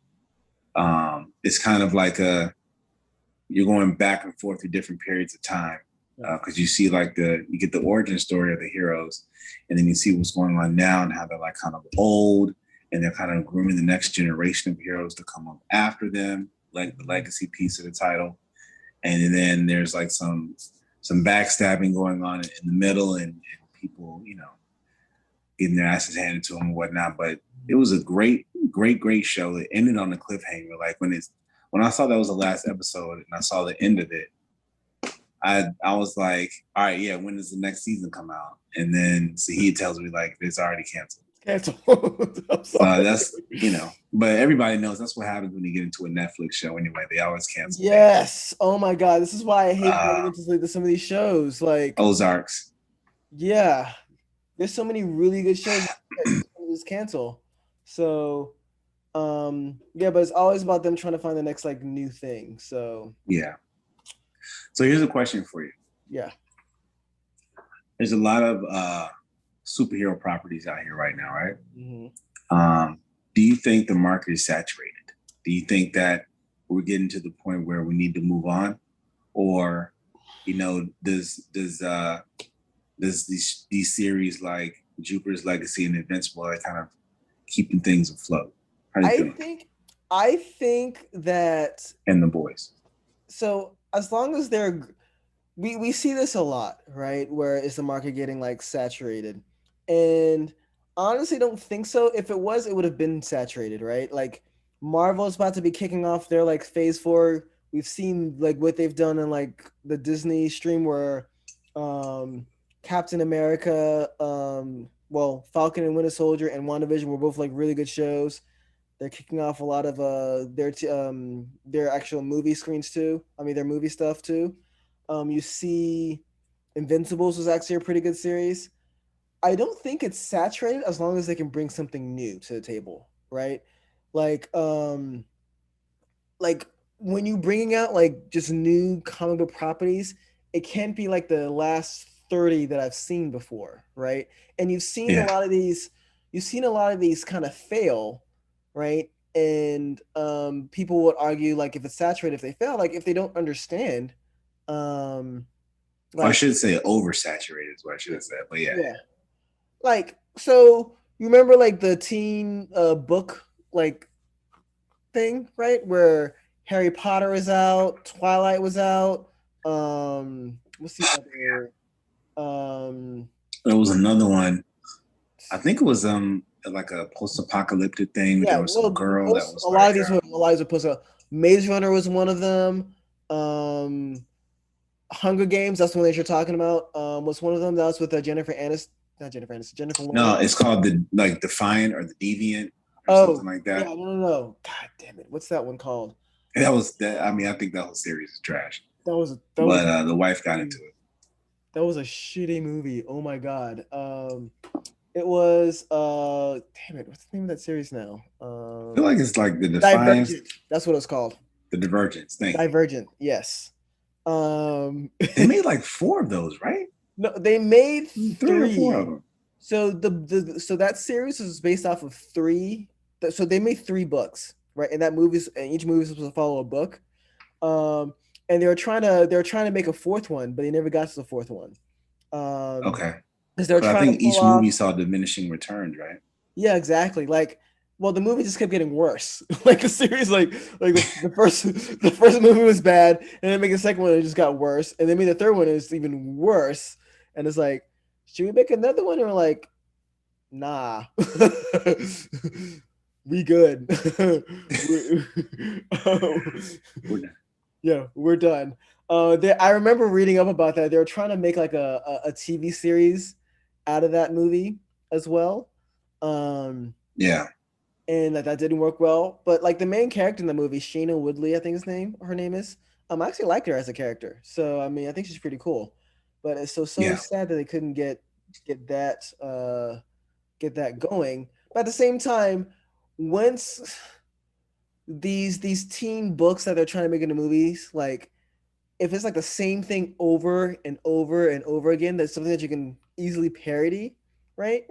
It's kind of like you're going back and forth through different periods of time because you see like you get the origin story of the heroes, and then you see what's going on now and how they're like kind of old, and they're kind of grooming the next generation of heroes to come up after them, like the legacy piece of the title. And then there's like some backstabbing going on in the middle, and people, getting their asses handed to them and whatnot. But it was a great show. It ended on a cliffhanger. Like when I saw that was the last episode and I saw the end of it, I was like, all right, yeah, when does the next season come out? And then Saheed tells me like it's already canceled. So that's but everybody knows that's what happens when you get into a Netflix show anyway. They always cancel. Yes. Things. Oh my God. This is why I hate getting into some of these shows. Like Ozarks. Yeah. There's so many really good shows that just cancel. So yeah, but it's always about them trying to find the next like new thing. So yeah. So here's a question for you. Yeah. There's a lot of superhero properties out here right now, right? Mm-hmm. Do you think the market is saturated? Do you think that we're getting to the point where we need to move on, or does these series like Jupiter's Legacy and Invincible are kind of keeping things afloat? I think that and The Boys. So as long as we see this a lot, right? Where is the market getting like saturated? And honestly, don't think so. If it was, it would have been saturated, right? Like Marvel's about to be kicking off their like phase 4. We've seen like what they've done in like the Disney stream where Captain America, Falcon and Winter Soldier and WandaVision were both like really good shows. They're kicking off a lot of their actual movie screens too. I mean, their movie stuff too. You see, Invincibles was actually a pretty good series. I don't think it's saturated as long as they can bring something new to the table, right? Like when you bringing out like just new comic book properties, it can't be like the last 30 that I've seen before, right? And you've seen a lot of these kind of fail, right? And people would argue like if it's saturated, if they fail, like if they don't understand, I should say oversaturated is what I should have said, but yeah. Like, so you remember like the teen book like thing, right? Where Harry Potter was out, Twilight was out. What's the other? There was another one. I think it was like a post-apocalyptic thing. Yeah, there was some girl that was a lot of these were post. Maze Runner was one of them. Hunger Games, that's the one that you're talking about. Was one of them. That was with Jennifer Aniston. Not Jennifer Aniston. Jennifer Lawrence. No, it's called the Defiant or the Deviant or something like that. Yeah, no. God damn it. What's that one called? That was that. I mean, I think that whole series is trash. But the wife got into it. That was a shitty movie. Oh my God. It was damn it. What's the name of that series now? I feel like it's like the Defiance. Divergent. That's what it's called. The Divergence. Divergent. Yes. They made like 4 of those, right? No, they made 3 or 4 of them. So so that series was based off of 3. So they made 3 books, right? And each movie is supposed to follow a book. And they were trying to make a 4th one, but they never got to the 4th one. Okay. Because they're trying. I think each movie saw diminishing returns, right? Yeah, exactly. Like, well, the movie just kept getting worse. Like the series, like the first movie was bad, and then make the second one, it just got worse, and then made the 3rd one, it's even worse. And it's like, should we make another one? And we're like, nah, we good. We're done. Yeah, we're done. I remember reading up about that. They were trying to make like a TV series out of that movie as well. Yeah. And that didn't work well. But like the main character in the movie, Shaina Woodley, I think her name is. I actually liked her as a character. So I mean, I think she's pretty cool. But it's so sad that they couldn't get that going. But at the same time, once these teen books that they're trying to make into movies, like if it's like the same thing over and over and over again, that's something that you can easily parody, right?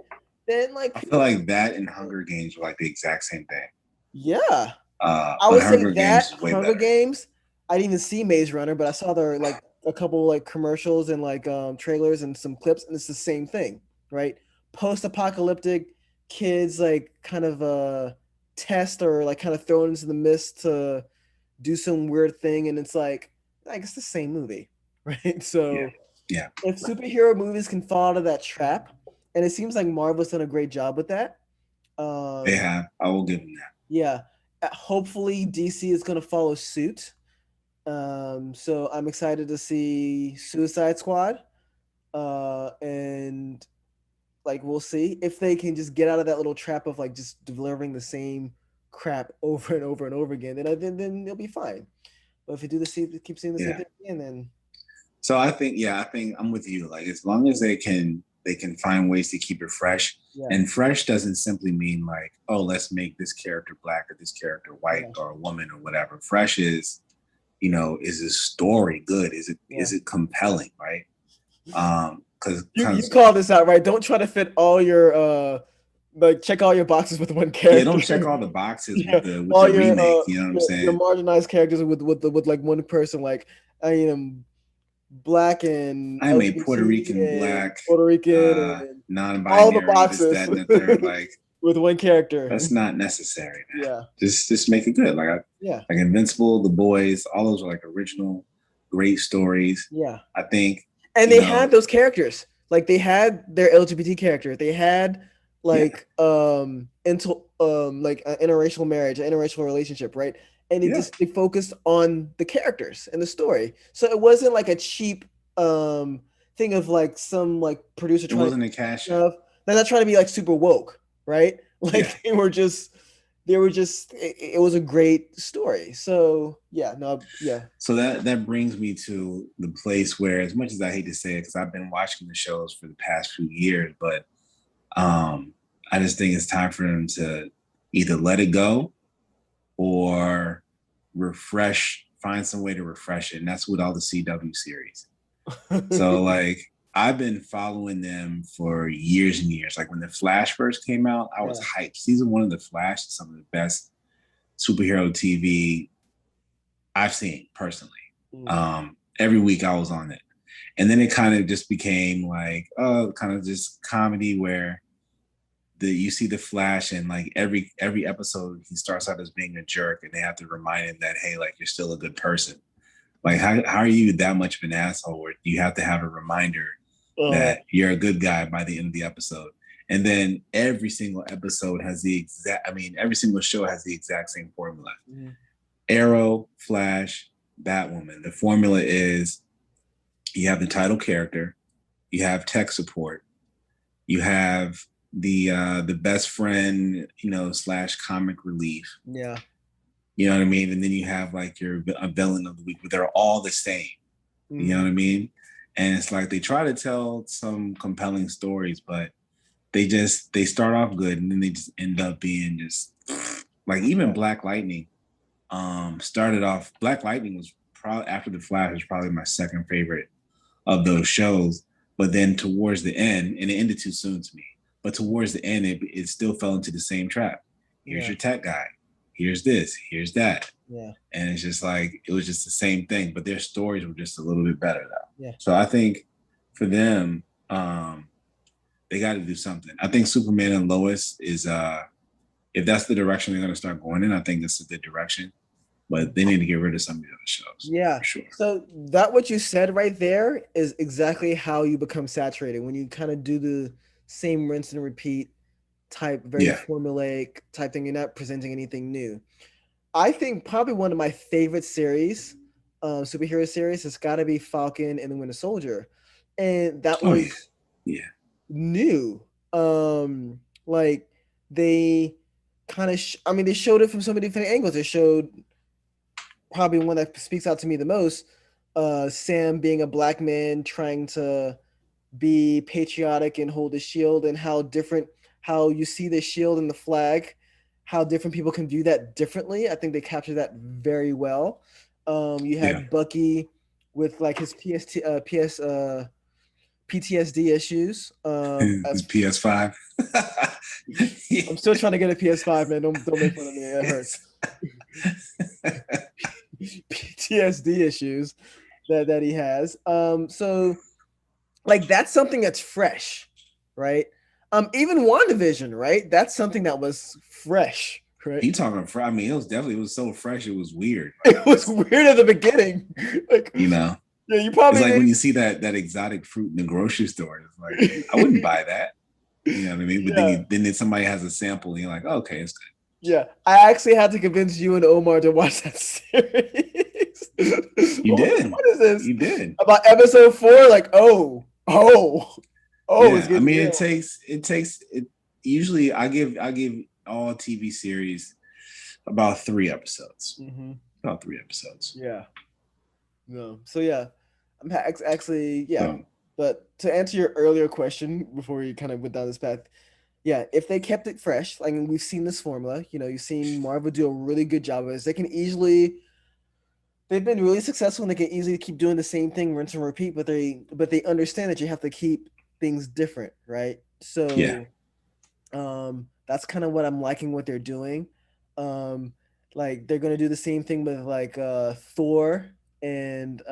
Then like I feel like that and Hunger Games were like the exact same thing. Yeah. I would say that Games way Hunger better. Games. I didn't even see Maze Runner, but I saw their like a couple like commercials and like trailers and some clips, and it's the same thing, right? Post-apocalyptic kids like kind of test or like kind of thrown into the mist to do some weird thing, and it's like it's the same movie, right? So Yeah. if superhero movies can fall out of that trap, and it seems like Marvel's done a great job with that. They have. I will give them that. Yeah. Hopefully DC is going to follow suit. So I'm excited to see Suicide Squad. And like we'll see if they can just get out of that little trap of like just delivering the same crap over and over and over again. Then they'll be fine. But if you keep seeing the same thing again, then. So I think I'm with you. Like as long as they can find ways to keep it fresh. Yeah. And fresh doesn't simply mean like, oh, let's make this character black or this character white or a woman or whatever. Fresh is, is the story good? Is it compelling, right? Because you call this out, right? Don't try to fit all your like check all your boxes with one character. Yeah, don't check all the boxes with the remake. You know what I'm saying? Your marginalized characters with like one person. Like I am black and I'm a Puerto Rican, black, and non-binary, all the boxes, this, that, and the third, like with one character. That's not necessary. Man. Yeah, just make it good. Like like Invincible, The Boys, all those are like original, great stories. Yeah, I think. And they had those characters. Like they had their LGBT character. They had like like an interracial marriage, an interracial relationship, right? And they focused on the characters and the story. So it wasn't like a cheap thing of like some like producer trying wasn't a cash stuff. They're not trying to be like super woke, right? Like it was a great story. So So that brings me to the place where, as much as I hate to say it, because I've been watching the shows for the past few years, but I just think it's time for them to either let it go or find some way to refresh it. And that's with all the CW series. So like I've been following them for years and years. Like when The Flash first came out, I was hyped. Season 1 of The Flash is some of the best superhero TV I've seen personally. Every week I was on it. And then it kind of just became like, kind of just comedy where you see the Flash and like every episode he starts out as being a jerk and they have to remind him that, hey, like you're still a good person. Like how are you that much of an asshole where you have to have a reminder that you're a good guy by the end of the episode? And then every single episode has every single show has the exact same formula. Mm-hmm. Arrow, Flash, Batwoman. The formula is you have the title character, you have tech support, you have the best friend, / comic relief. Yeah. You know what I mean? And then you have like a villain of the week, but they're all the same. Mm-hmm. You know what I mean? And it's like they try to tell some compelling stories, but they start off good and then they just end up being just like even Black Lightning started off. Black Lightning was probably after The Flash was probably my second favorite of those shows. But then towards the end, and it ended too soon to me. But towards the end, it still fell into the same trap. Here's your tech guy. Here's this. Here's that. Yeah. And it's just like, it was just the same thing, but their stories were just a little bit better though. Yeah. So I think for them, they got to do something. I think Superman and Lois is, if that's the direction they're going to start going in, I think this is the direction. But they need to get rid of some of the other shows. Yeah, for sure. So what you said right there is exactly how you become saturated when you kind of do the same rinse and repeat type, very formulaic type thing. You're not presenting anything new. I think probably one of my favorite series, superhero series, has got to be Falcon and the Winter Soldier, and that was new. Like they kind of, they showed it from so many different angles. They showed probably one that speaks out to me the most, Sam being a black man trying to be patriotic and hold a shield, and how you see the shield and the flag, how different people can view that differently. I think they captured that very well. You had Bucky with like his PTSD issues. His PS5. I'm still trying to get a PS5, man. Don't make fun of me. It hurts. PTSD issues that he has. So like that's something that's fresh, right? Even WandaVision, right? That's something that was fresh, right? You talking? I mean, it was so fresh. It was weird. It was weird at the beginning, like Yeah, you probably it's like when you see that exotic fruit in the grocery store. It's like I wouldn't buy that. You know what I mean? But then somebody has a sample, and you're like, oh, okay, it's good. Yeah, I actually had to convince you and Omar to watch that series. You did. What is this? You did. About episode 4, like, yeah, I mean, real. it takes. Usually, I give all TV series about 3 episodes. Mm-hmm. About 3 episodes. Yeah. No. So yeah, I'm actually But to answer your earlier question before you kind of went down this path, yeah, if they kept it fresh, like we've seen this formula, you've seen Marvel do a really good job of this. They've been really successful and they can easily keep doing the same thing, rinse and repeat, but they understand that you have to keep things different, right? So that's kind of what I'm liking what they're doing. Like they're gonna do the same thing with like Thor and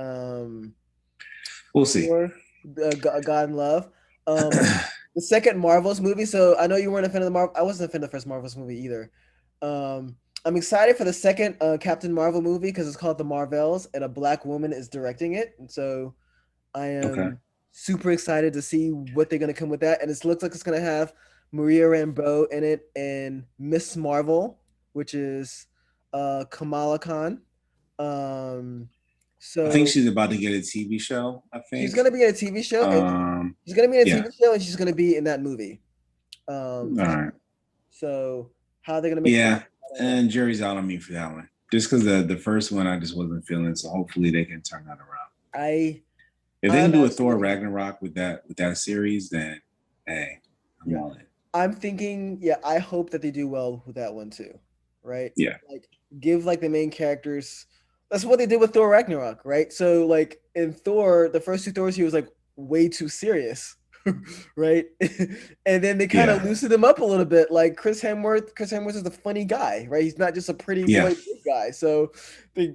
we'll see. Thor, God and Love. The second Marvels movie. So I know you weren't a fan of the Marvel. I wasn't a fan of the first Marvels movie either. I'm excited for the second Captain Marvel movie because it's called The Marvels and a Black woman is directing it. And so I am super excited to see what they're going to come with that. And it looks like it's going to have Maria Rambeau in it and Miss Marvel, which is Kamala Khan. So I think she's about to get a TV show. I think she's going to be in a TV show. And she's going to be in a TV show, and she's going to be in that movie. All right. So how are they going to make? Yeah, and jury's out on me for that one. Just because the first one I just wasn't feeling. So hopefully they can turn that around. If they can do a Thor Ragnarok with that series, then hey, I'm all in. I'm thinking, I hope that they do well with that one too, right? Yeah. Like give like the main characters. That's what they did with Thor Ragnarok, right? So like in Thor, the first 2 Thors, he was like way too serious, right? And then they kind of loosened him up a little bit. Like Chris Hemsworth is the funny guy, right? He's not just a pretty boy guy. So they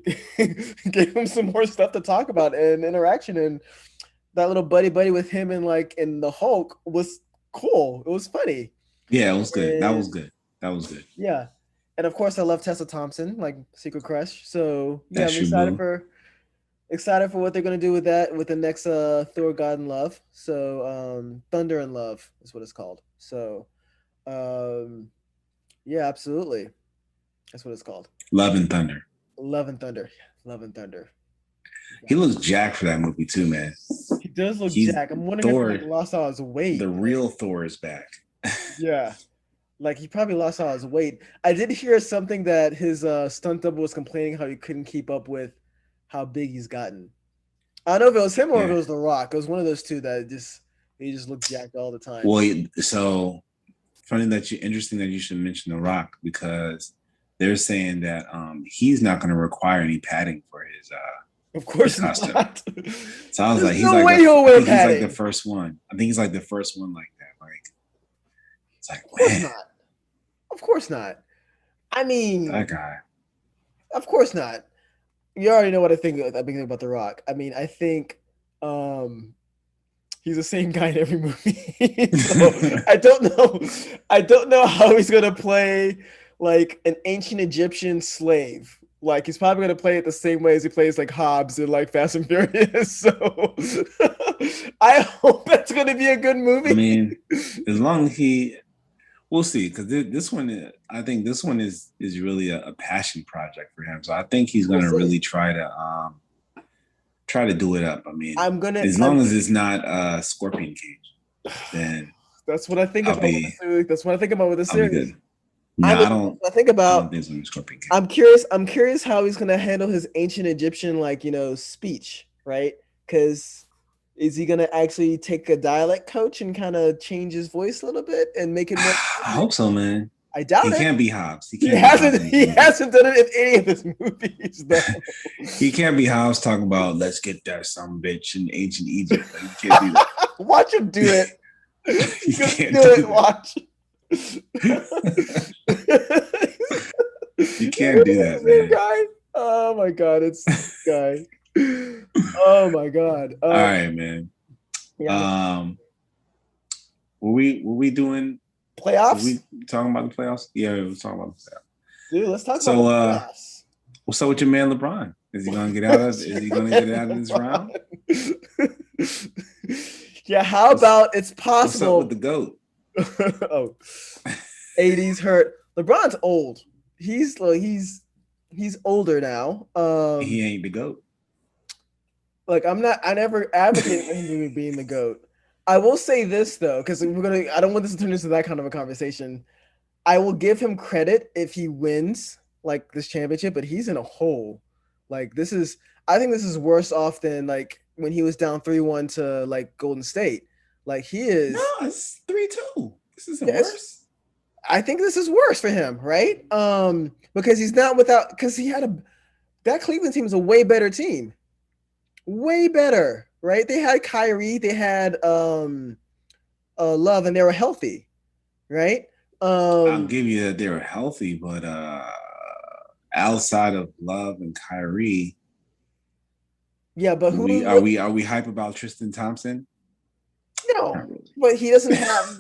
gave him some more stuff to talk about and interaction, and that little buddy with him and like in the Hulk was cool. It was funny. Yeah, it was good. That was good. Yeah. And of course, I love Tessa Thompson, like Secret Crush. So yeah, I'm excited for what they're gonna do with that with the next Thor: God and Love. So Thunder and Love is what it's called. So yeah, absolutely, that's what it's called. Love and Thunder. Love and Thunder. Love and Thunder. He looks jacked for that movie too, man. He does look jacked. I'm wondering if he lost all his weight. The real Thor is back. Yeah. Like he probably lost all his weight. I did hear something that his stunt double was complaining how he couldn't keep up with how big he's gotten. I don't know if it was him or if it was The Rock. It was one of those two that he just looked jacked all the time. Well, so interesting that you should mention The Rock because they're saying that he's not going to require any padding for his of course costume. Not. So I was like, he's like the first one. I think he's like the first one like that. Like it's like, man. Of course not. I mean, that guy. Of course not. You already know what I think about The Rock. I mean, I think he's the same guy in every movie. So I don't know how he's gonna play like an ancient Egyptian slave. Like he's probably gonna play it the same way as he plays like Hobbs in like Fast and Furious. So I hope that's gonna be a good movie. I mean, as long as we'll see, because this one, I think this one is really a passion project for him. So I think he's gonna really try to do it up. I mean, as long as it's not Scorpion Cage, then that's what I think about. That's what I think about with the series. No, I don't. I think about. I don't think it's gonna be Scorpion Cage. I'm curious how he's gonna handle his ancient Egyptian speech, right? Because is he gonna actually take a dialect coach and kind of change his voice a little bit and make it more? I hope so, man. I doubt it. He can't be Hobbs. He hasn't done it in any of his movies, though. He can't be Hobbs talking about let's get that some bitch in ancient Egypt. He can't do that. Watch him do it. He can't do it. Watch. You can't do that, man. Guy? Oh my god, it's this guy. Oh my god. All right, man. Yeah. Were we doing Playoffs? Were we talking about the playoffs? Yeah, we were talking about the playoffs. Dude, let's talk about the playoffs. What's up with your man LeBron? Is he gonna get out of this round? Yeah, how about it's possible? What's up with the GOAT? Oh, 80's hurt. LeBron's old. He's older now. He ain't the GOAT. Look, I never advocated for him being the GOAT. I will say this though, because I don't want this to turn into that kind of a conversation. I will give him credit if he wins like this championship, but he's in a hole. Like I think this is worse off than like when he was down 3-1 to like Golden State. Like he is. No, it's 3-2. This isn't worse. I think this is worse for him, right? Because he's not because he had that Cleveland team is a way better team. Way better, right? They had Kyrie, they had Love, and they were healthy, right? I'll give you that they were healthy, but outside of Love and Kyrie, yeah, but are we hype about Tristan Thompson? No, really. But he doesn't have.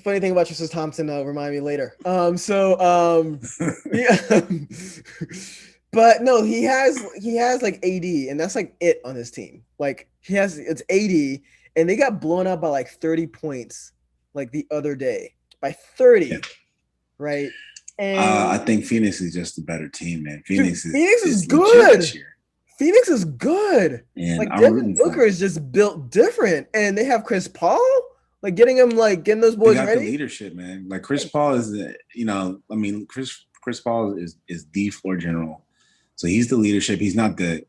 Funny thing about Tristan Thompson, remind me later. Yeah. But no, he has like AD, and that's like it on his team. Like it's AD, and they got blown out by like 30 points like the other day by 30, yeah. Right? And I think Phoenix is just a better team, man. Phoenix is good. Phoenix is good. And like Devin Booker is just built different, and they have Chris Paul. Like getting those boys ready. The leadership, man. Like Chris Paul is, Chris Paul is the floor general. So he's the leadership. He's not the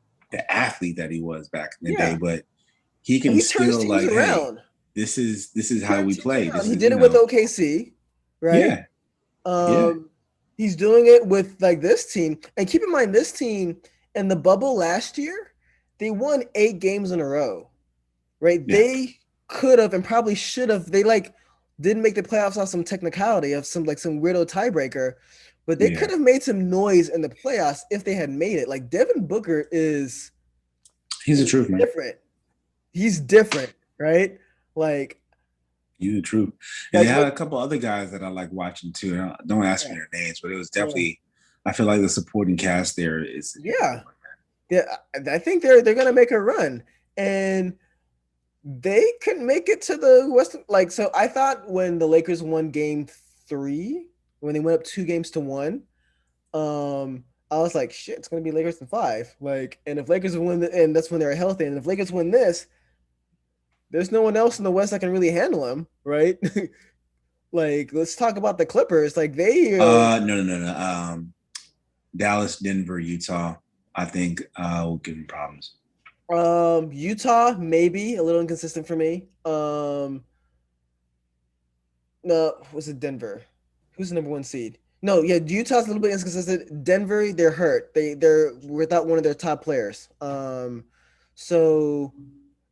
athlete that he was back in the day, but he can still like, hey, this is how we play. He did it with OKC, right? Yeah. He's doing it with like this team. And keep in mind, this team in the bubble last year, they won 8 games in a row, right? Yeah. They could have and probably should have. They didn't make the playoffs on some technicality of some weirdo tiebreaker. But they could have made some noise in the playoffs if they had made it. Like Devin Booker he's the truth, man. Different. He's different, right? Like he's the truth. And they had a couple other guys that I like watching too. Don't ask me their names, but it was definitely. I feel like the supporting cast there is. Yeah. I think they're gonna make a run, and they can make it to the West. Like so, I thought when the Lakers won Game 3. When they went up 2-1, I was like, shit, it's gonna be Lakers in 5. Like, and if Lakers win, and that's when they're healthy, and if Lakers win this, there's no one else in the West that can really handle them, right? Like, let's talk about the Clippers. Like they no. Dallas, Denver, Utah, I think will give them problems. Utah, maybe a little inconsistent for me. No, was it Denver? Who's the number 1 seed? No, yeah, Utah's a little bit inconsistent. Denver, they're hurt. They're without one of their top players. So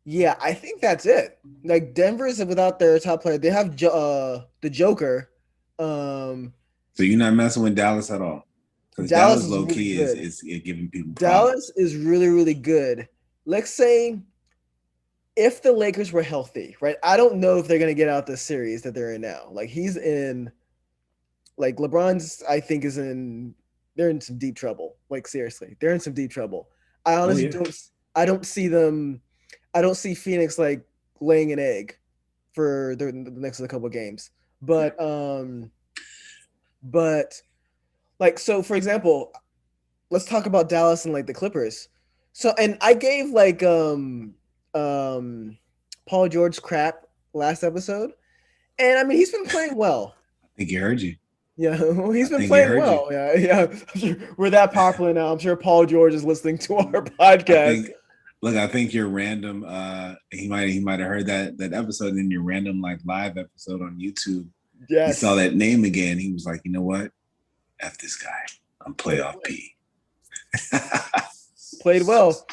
yeah, I think that's it. Like Denver's without their top player. They have the Joker. So you're not messing with Dallas at all? Because Dallas low key really is giving people problems. Dallas is really, really good. Let's say if the Lakers were healthy, right? I don't know if they're gonna get out the series that they're in now. Like he's in. Like LeBron's, I think they're in some deep trouble. Like seriously, they're in some deep trouble. I honestly don't see them. I don't see Phoenix like laying an egg for the next couple of games. But like so, for example, let's talk about Dallas and like the Clippers. So, and I gave like Paul George crap last episode, and I mean he's been playing well. I think he heard you. Yeah, well, he's been playing well. Yeah. I'm sure we're that popular now. I'm sure Paul George is listening to our podcast. I think your random. He might have heard that episode in your random like live episode on YouTube. Yes. He saw that name again. He was like, you know what? F this guy. I'm playoff P. Played well.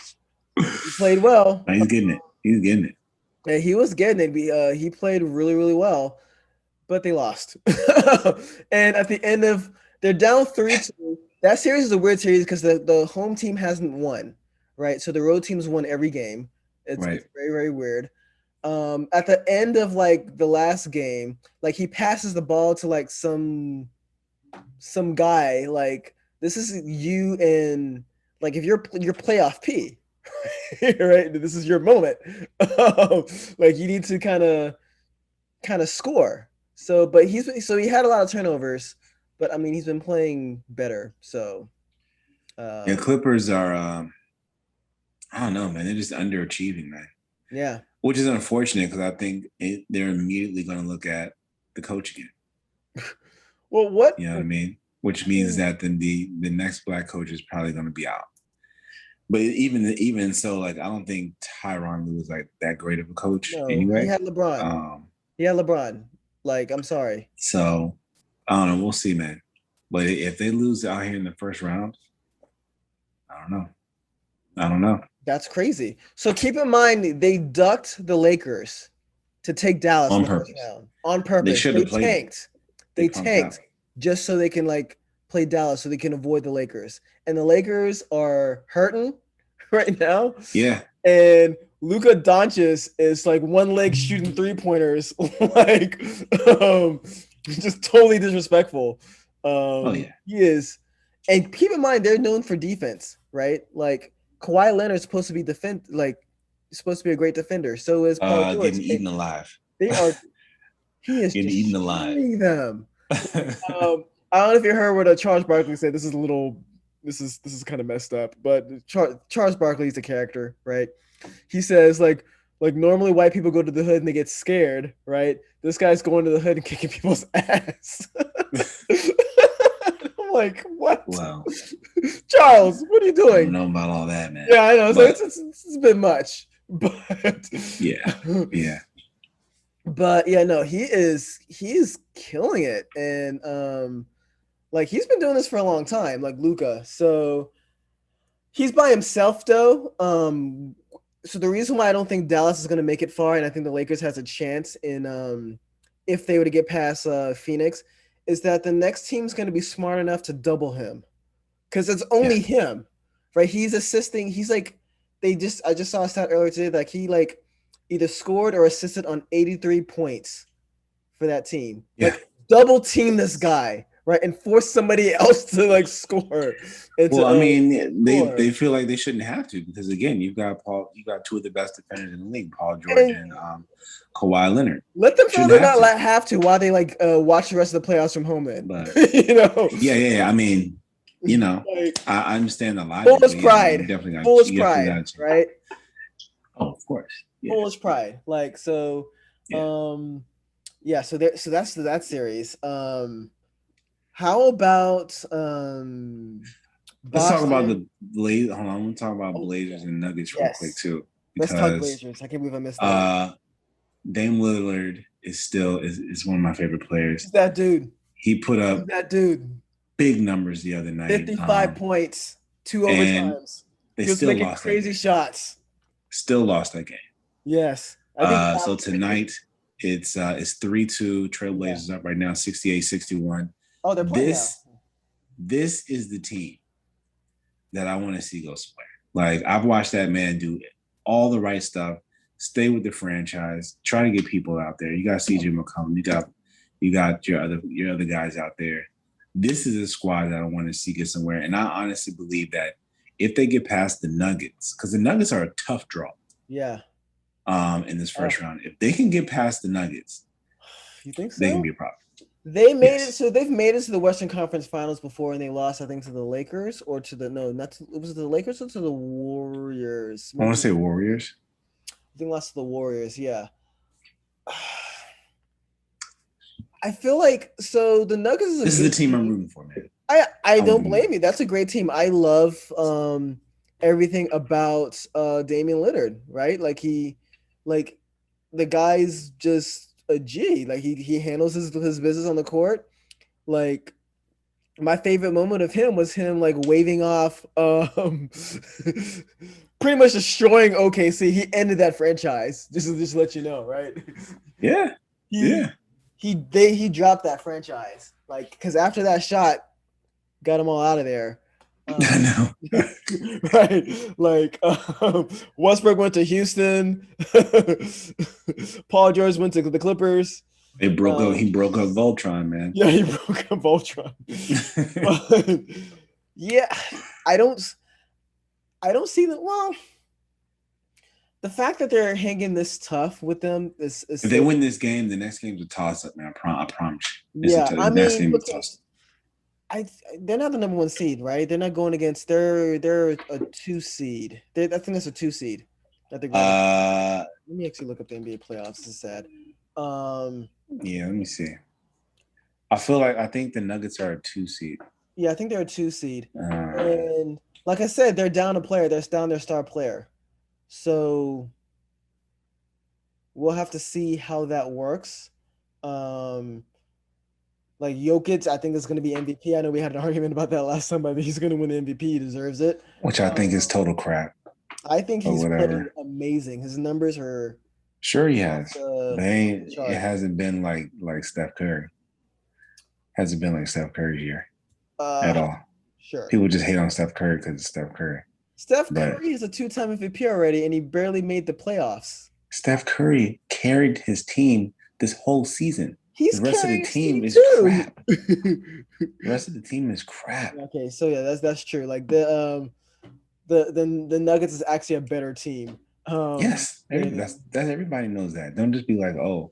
He played well. He's getting it. Yeah, he was getting it. He played really, really well. but they lost. And at the end of they're down 3-2. That series is a weird series because the home team hasn't won, right? So the road teams won every game. It's very, very weird. At the end of like the last game, like he passes the ball to like some guy, like this is you and like if you're playoff P, right? This is your moment. Like you need to kind of score. So, but he had a lot of turnovers, but I mean he's been playing better. So, yeah, Clippers are. I don't know, man. They're just underachieving, man. Yeah, which is unfortunate because I think they're immediately going to look at the coach again. Well, what you know what I mean? Which means that then the next black coach is probably going to be out. But even so, like I don't think Tyronn Lue was like that great of a coach anyway. He had LeBron. Like I'm sorry. So I don't know. We'll see, man. But if they lose out here in the first round, I don't know. That's crazy. So keep in mind they ducked the Lakers to take Dallas on in the purpose. First round. On purpose. They should have played. Tanked. They tanked just so they can like play Dallas so they can avoid the Lakers. And the Lakers are hurting right now. Yeah. And Luka Doncic is like one leg shooting 3-pointers, like just totally disrespectful. He is. And keep in mind they're known for defense, right? Like Kawhi Leonard's supposed to be supposed to be a great defender. So is Paul George. Getting eaten alive. They are. He is getting eaten alive. Them. I don't know if you heard what Charles Barkley said. This is kind of messed up, but Charles Barkley is a character, right? He says like normally white people go to the hood and they get scared, right? This guy's going to the hood and kicking people's ass. I'm like, what? Wow. Charles, what are you doing? I don't know about all that, man. Yeah, I know. It's a bit much, but yeah. But yeah, no, he is killing it, and like he's been doing this for a long time, like Luka. So he's by himself though. So the reason why I don't think Dallas is going to make it far, and I think the Lakers has a chance in if they were to get past Phoenix, is that the next team's going to be smart enough to double him, because it's only him, right? He's assisting. He's like I just saw a stat earlier today that he like either scored or assisted on 83 points for that team. Yeah. Like double team this guy, right? And force somebody else to like score. Well, I mean, they feel like they shouldn't have to, because again, you've got two of the best defenders in the league, Paul George and Kawhi Leonard. Let them feel they not have to while they like watch the rest of the playoffs from home then. But Yeah. I mean, like, I understand the logic. Foolish pride. Foolish pride, right? Oh, of course. Yeah. Foolish pride. Like so so that's that series. How about let's talk about the Blazers. Hold on, I'm gonna talk about Blazers and Nuggets real quick too. Let's talk Blazers. I can't believe I missed that. Dame Lillard is one of my favorite players. He's that dude. He put up big numbers the other night. 55 points, 2 overtimes. They he was still making lost crazy shots. Still lost that game. Yes. So tonight it's 3-2. Trailblazers up right now, 68-61. Oh, they're playing now. This is the team that I want to see go somewhere. Like I've watched that man do all the right stuff, stay with the franchise, try to get people out there. You got CJ McCollum, you got your other guys out there. This is a squad that I want to see get somewhere. And I honestly believe that if they get past the Nuggets, because the Nuggets are a tough draw. Yeah. In this first round, if they can get past the Nuggets, you think so? They can be a problem. They made it. So they've made it to the Western Conference Finals before, and they lost, I think, to the Lakers or to the was it the Lakers or to the Warriors? I want to say Warriors. I think lost to the Warriors. Yeah. I feel like the Nuggets. This is the team I'm rooting for, man. I don't blame you. That's a great team. I love everything about Damian Lillard, right? Like the guy's just a G. Like he handles his business on the court. Like my favorite moment of him was him like waving off pretty much destroying OKC. He ended that franchise. Just to let you know, right? Yeah. he dropped that franchise, like, because after that shot, got them all out of there. I know. Right, like Westbrook went to Houston. Paul George went to the Clippers. He broke up Voltron, man. Yeah, he broke up Voltron. But, yeah, I don't see that. Well, the fact that they're hanging this tough with them is if they win this game, the next game's a toss up, man. I promise you. Yeah, I mean, look, they're not the number 1 seed, right? They're not going against. They're a 2 seed. I think that's a 2 seed. I think. Let me actually look up the NBA playoffs. This is sad. Yeah, let me see. I think the Nuggets are a 2 seed. Yeah, I think they're a 2 seed. And like I said, they're down a player. They're down their star player. So we'll have to see how that works. Like Jokic, I think is going to be MVP. I know we had an argument about that last time, but he's going to win the MVP. He deserves it. Which I think is total crap. I think he's playing amazing. His numbers are. Sure, he has. It hasn't been like Steph Curry. Hasn't been like Steph Curry's year at all. Sure. People just hate on Steph Curry because it's Steph Curry. Steph Curry is a 2-time MVP already, and he barely made the playoffs. Steph Curry carried his team this whole season. The rest of the team is crap. The rest of the team is crap. Okay, so yeah, that's true. Like the Nuggets is actually a better team. Yes, that's everybody knows that. Don't just be like, oh,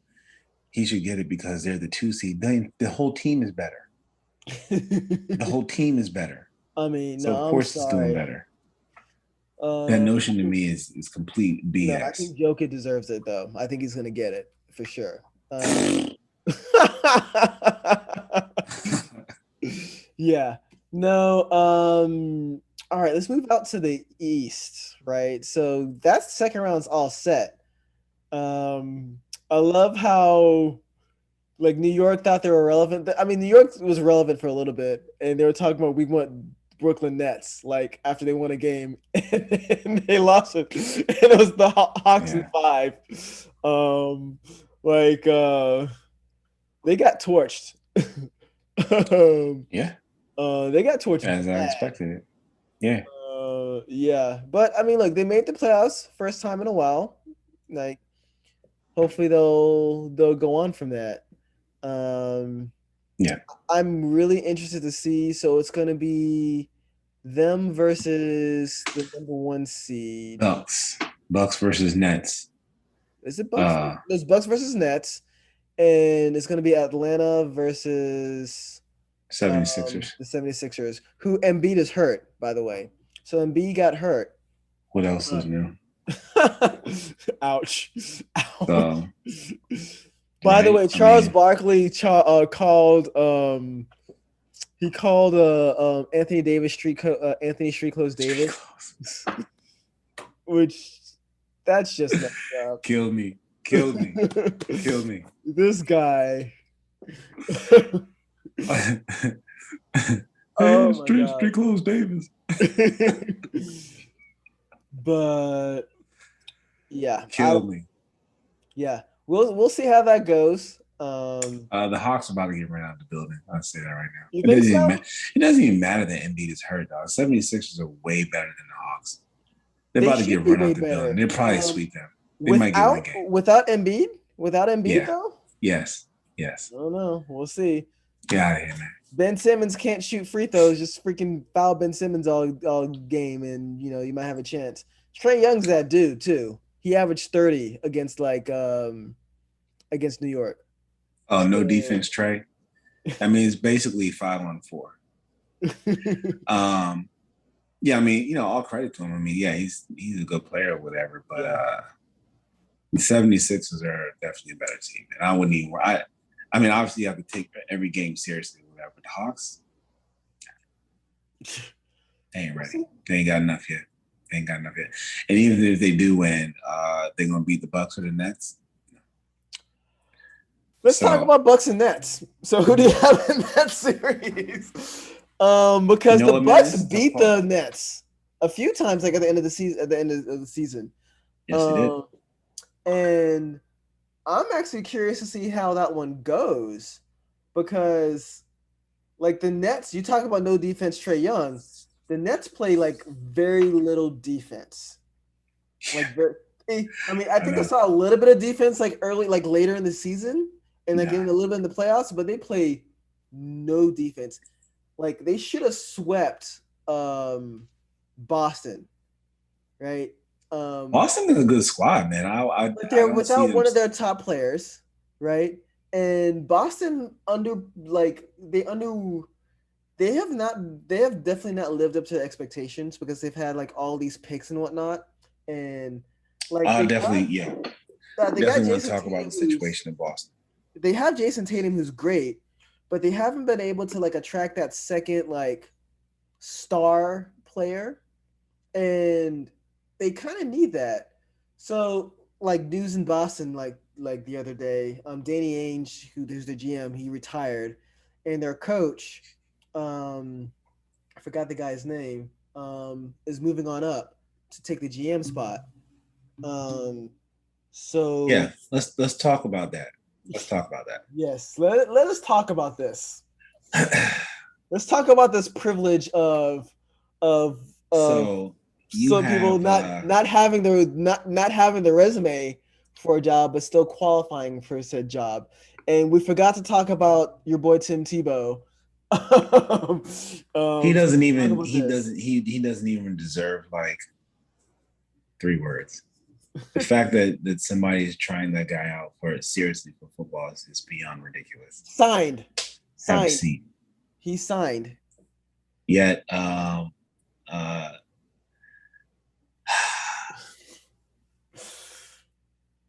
he should get it because they're the 2 seed. The whole team is better. The whole team is better. I mean, so of course it's doing better. That notion to me is complete BS. No, I think Jokic deserves it though. I think he's gonna get it for sure. Yeah. No. All right. Let's move out to the East. Right. So that second round's all set. I love how like New York thought they were relevant. I mean, New York was relevant for a little bit, and they were talking about we want Brooklyn Nets like after they won a game and they lost it, and it was the Hawks in 5. They got torched. They got torched as I expected it. Yeah. Yeah, but I mean, look, they made the playoffs first time in a while. Like, hopefully they'll go on from that. Yeah, I'm really interested to see. So it's gonna be them versus the number 1 seed. Bucks versus Nets. Is it Bucks? There's Bucks versus Nets, and it's gonna be Atlanta versus 76ers. The 76ers, who Embiid is hurt, by the way. So Embiid got hurt. What else is new? Ouch. By the way, Charles Barkley called Anthony Davis Anthony Street Clothes Davis, which that's just messed up. Kill me. This guy. Street Clothes Davis. But yeah, kill me. Yeah, we'll see how that goes. The Hawks are about to get run out of the building. I'll say that right now. You think so? It doesn't even matter that Embiid is hurt, though. 76ers are way better than the Hawks. They're about to get run out the building. They'll probably sweep them. They might get one game. Without Embiid? Though? Yes. I don't know. We'll see. Get out of here, man. Ben Simmons can't shoot free throws. Just freaking foul Ben Simmons all game, and you might have a chance. Trae Young's that dude too. He averaged 30 against against New York. Oh, no defense, Trae. I mean, it's basically 5-on-4. Yeah, I mean, all credit to him. I mean, yeah, he's a good player or whatever, but the 76ers are definitely a better team. And I wouldn't even I mean, obviously you have to take every game seriously or whatever, but the Hawks, they ain't ready. They ain't got enough yet. And even if they do win, they're gonna beat the Bucks or the Nets. Let's talk about Bucks and Nets. So who do you have in that series? Because the Bucks beat the Nets a few times, like at the end of the season. Yes, they did. And I'm actually curious to see how that one goes because, like the Nets, you talk about no defense, Trae Young. The Nets play like very little defense. Like, I mean, I think I saw a little bit of defense like early, like later in the season, and like getting a little bit in the playoffs, but they play no defense. Like they should have swept Boston, right? Boston is a good squad, man. But they're don't see without them. one of their top players, right? And Boston they have definitely not lived up to expectations because they've had like all these picks and whatnot, and like Definitely, yeah. They got Definitely want to Jason talk about the situation in Boston. They have Jason Tatum, who's great, but they haven't been able to like attract that second like star player, and they kind of need that. So like news in Boston, like the other day, Danny Ainge, who's the GM, he retired, and their coach, I forgot the guy's name, is moving on up to take the GM spot. So yeah, let's talk about that. Let's talk about that. Yes, let us talk about this. Let's talk about this privilege of so some people not having the resume for a job but still qualifying for said job. And we forgot to talk about your boy Tim Tebow. He doesn't even deserve like 3 words. The fact that somebody is trying that guy out seriously for football is beyond ridiculous. Signed. Have a seat. He signed. Yet,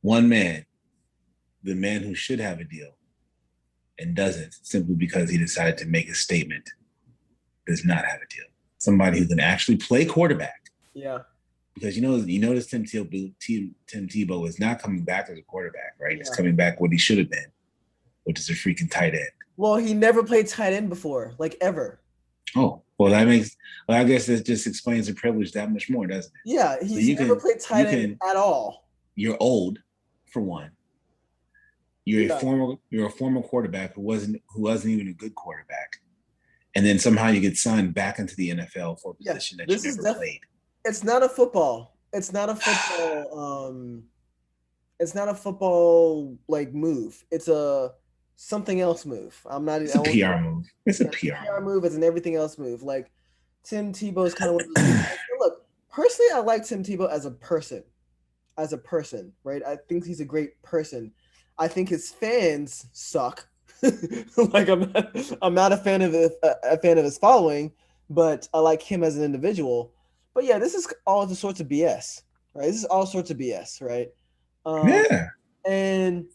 one man, the man who should have a deal and doesn't, simply because he decided to make a statement, does not have a deal. Somebody who can actually play quarterback. Yeah. Because you notice Tim Tebow is not coming back as a quarterback, right? Yeah. He's coming back what he should have been, which is a freaking tight end. Well, he never played tight end before, like ever. Oh, well, I guess that just explains the privilege that much more, doesn't it? Yeah, he's never played tight end at all. You're old, for one. You're a former quarterback who wasn't even a good quarterback, and then somehow you get signed back into the NFL for a position that you never played. It's not a football. It's not a football. It's not a football like move. It's a something else move. It's a PR move. It's a PR move. It's an everything else move. Like Tim Tebow is kind of one of those. Look, personally, I like Tim Tebow as a person. Right? I think he's a great person. I think his fans suck. Like I'm not a fan of his following, but I like him as an individual. But yeah, this is all the sorts of BS, right? This is all sorts of BS, right? Yeah. And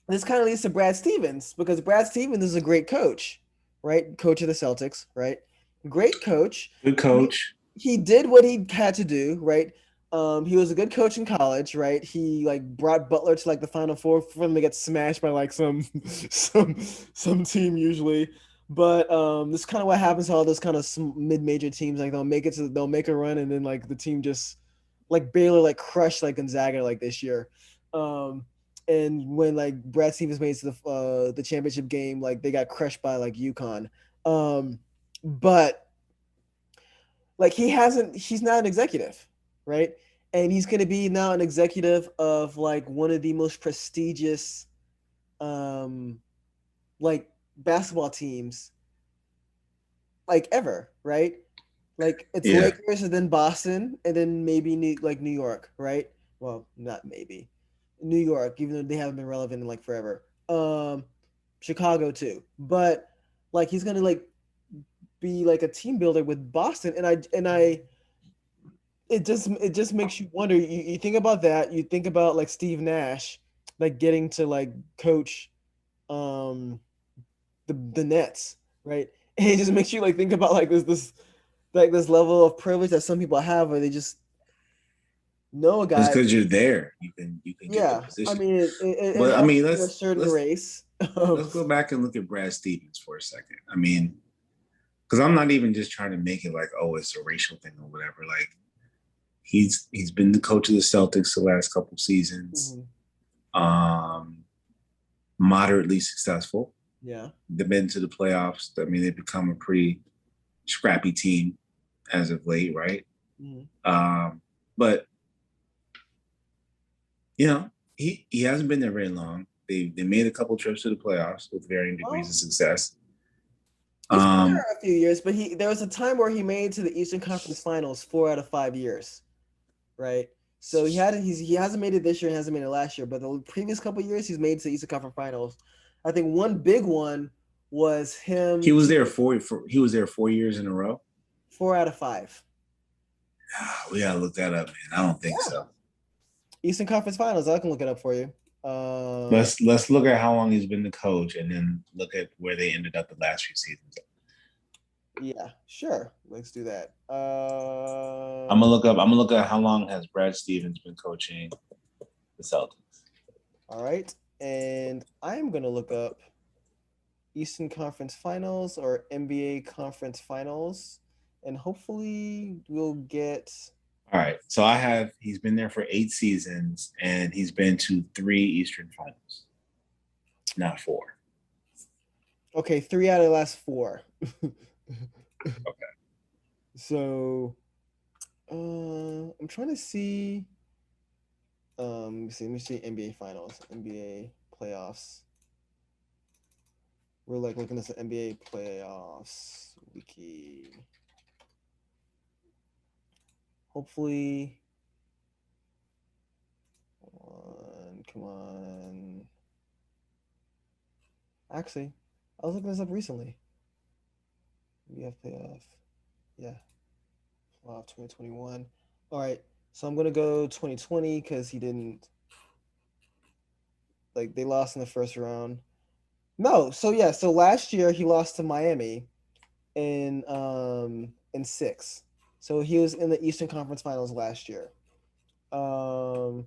this kind of leads to Brad Stevens because Brad Stevens is a great coach, right? Coach of the Celtics, right? Great coach. Good coach. He did what he had to do, right? He was a good coach in college, right? He like brought Butler to like the Final Four for them to get smashed by like some team usually. But this is kind of what happens to all those kind of mid-major teams. Like they'll make a run, and then like the team just like Baylor like crushed like Gonzaga like this year. And when like Brad Stevens made it to the championship game, like they got crushed by like UConn. But like he's not an executive, right? And he's going to be now an executive of like one of the most prestigious like basketball teams like ever, right? Like it's Lakers and then Boston and then maybe New York, right? Well, not maybe. New York, even though they haven't been relevant in like forever. Chicago too. But like he's going to like be like a team builder with Boston and I it just makes you wonder. You think about that. You think about like Steve Nash, like getting to like coach, the Nets, right? And it just makes you like think about like this level of privilege that some people have, where they just know a guy. Just because you're there, you can get the position. I mean, let's a certain race. Let's go back and look at Brad Stevens for a second. I mean, because I'm not even just trying to make it like, oh, it's a racial thing or whatever. Like. He's been the coach of the Celtics the last couple seasons. moderately successful. Yeah. They've been to the playoffs. I mean, they've become a pretty scrappy team as of late, right? But he hasn't been there very long. They made a couple trips to the playoffs with varying degrees of success. He's been there a few years, but there was a time where he made it to the Eastern Conference Finals 4 out of 5 years, right? So he hasn't made it this year and hasn't made it last year, but the previous couple of years he's made it to the Eastern Conference Finals. I think one big one was him. He was there he was there 4 years in a row. 4 out of 5. We gotta look that up, man. I don't think so. Eastern Conference Finals. I can look it up for you. Let's look at how long he's been the coach, and then look at where they ended up the last few seasons. Yeah, sure. Let's do that. I'm gonna look at how long has Brad Stevens been coaching the Celtics. All right, and I'm gonna look up Eastern Conference Finals or NBA Conference Finals, and hopefully we'll get. All right, so he's been there for 8 seasons, and he's been to 3 Eastern Finals, not 4. Okay, 3 out of the last 4. Okay. So, I'm trying to see. Let me see NBA Finals, NBA playoffs. We're looking at the NBA playoffs wiki. Hopefully, come on. Actually, I was looking this up recently. We have playoff. Yeah. Playoff 2021. All right. So I'm going to go 2020 because he didn't. They lost in the first round. No. So, yeah. So last year he lost to Miami in 6. So he was in the Eastern Conference Finals last year. So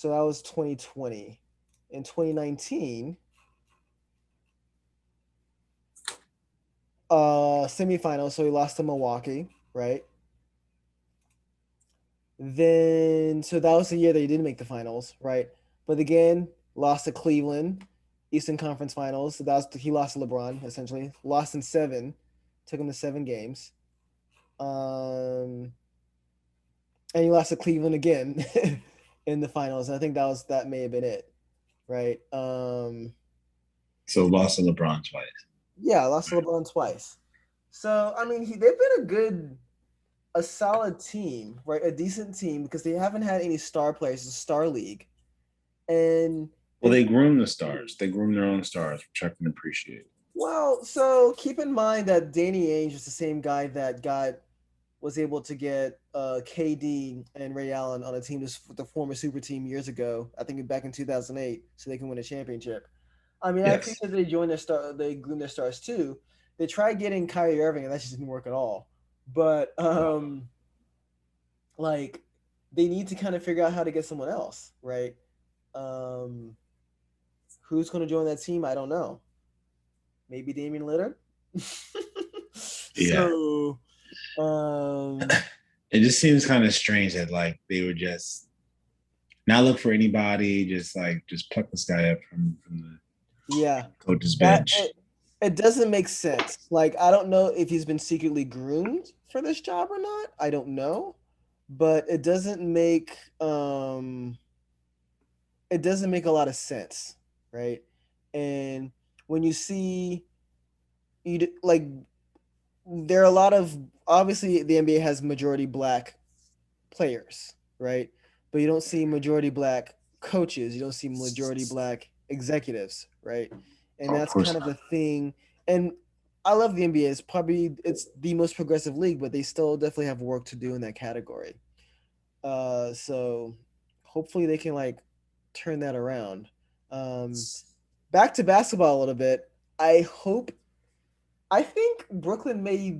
that was 2020. In 2019, semifinals. So he lost to Milwaukee, right? Then, so that was the year that he didn't make the finals, right? But again, lost to Cleveland, Eastern Conference Finals. So he lost to LeBron essentially. Lost in 7, took him to 7 games. And he lost to Cleveland again in the finals. And I think that may have been it, right? So lost to LeBron twice. Yeah, lost to LeBron twice. So I mean, they've been a solid team, right? A decent team because they haven't had any star players. It's a star league, and they groom the stars. They groom their own stars, which I can appreciate. Well, so keep in mind that Danny Ainge is the same guy that was able to get KD and Ray Allen on a team, the former super team years ago. I think back in 2008, so they can win a championship. I mean, yes. I think that they groom their stars too. They tried getting Kyrie Irving, and that just didn't work at all. But they need to kind of figure out how to get someone else, right? Who's going to join that team? I don't know. Maybe Damian Lillard. Yeah. So, it just seems kind of strange that they would just not look for anybody, just pluck this guy up from the coach's bench. It doesn't make sense. I don't know if he's been secretly groomed for this job or not. I don't know, but it doesn't make a lot of sense, right? And when you see there are a lot of, obviously the NBA has majority black players, right? But you don't see majority black coaches. You don't see majority black executives, right? And that's kind of the thing. And I love the NBA. It's the most progressive league, but they still definitely have work to do in that category. So hopefully they can turn that around. Back to basketball a little bit. I think Brooklyn may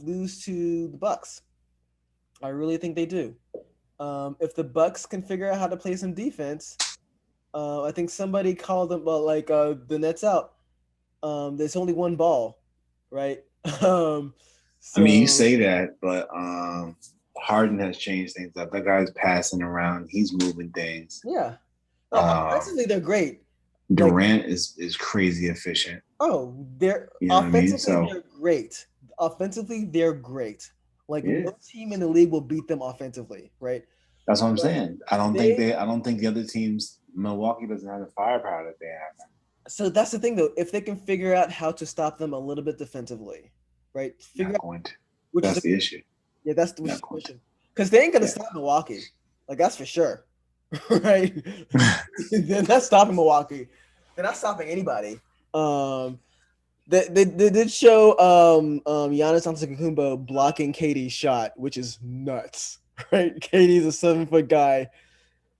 lose to the Bucks. I really think they do. If the Bucks can figure out how to play some defense, I think somebody called them the Nets out. There's only one ball, right? I mean, you say that, but Harden has changed things up. That guy's passing around. He's moving things. Yeah. Offensively, they're great. Durant is crazy efficient. Oh, they're You know what I mean? offensively So they're great. Offensively, they're great. Like yeah, no team in the league will beat them offensively, right? that's what I'm But saying. I don't think they the other teams. Milwaukee doesn't have the firepower that they have. so that's the thing though. If they can figure out how to stop them a little bit defensively, right? Figure Not out going to. which is That's the issue. yeah, that's the which is Not the going to. question. Because they ain't gonna Yeah. stop Milwaukee. Like that's for sure. Right? They're not stopping Milwaukee. They're not stopping anybody. They did show Giannis Antetokounmpo blocking KD's shot, which is nuts. Right? KD's a 7-foot guy.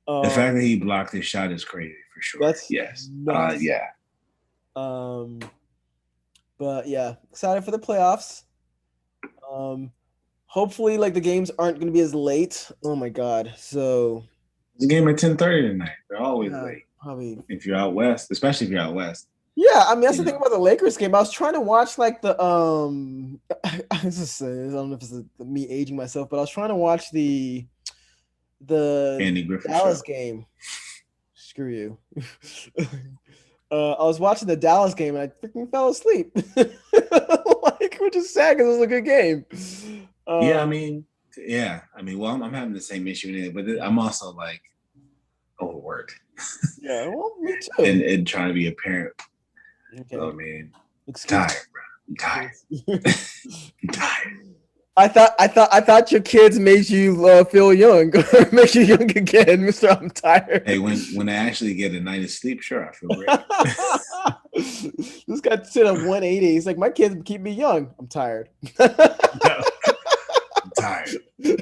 The fact that he blocked his shot is crazy for sure. That's Yes. nuts. Yeah. But yeah, excited for the playoffs. Hopefully, like the games aren't going to be as late. Oh my god! So the game at 10:30 tonight. They're always late. Probably if you're out west, especially if you're out west. Yeah, I mean that's the thing about the Lakers game. I was trying to watch like the I don't know if it's me aging myself, but I was trying to watch the Andy Griffith Dallas show. game. Screw you. I was watching the Dallas game and I freaking fell asleep. Like, which is sad because it was a good game. I mean, well, I'm having the same issue in it, but I'm also like overworked. Yeah, well, me too. and trying to be a parent. Okay. So, I mean, tired, bro. I'm tired. I'm tired. I thought your kids made you feel young, make you young again, Mister. I'm tired. Hey, when I actually get a night of sleep, sure, I feel great. This guy sit at 180. He's like, my kids keep me young. I'm tired. I'm tired. I'm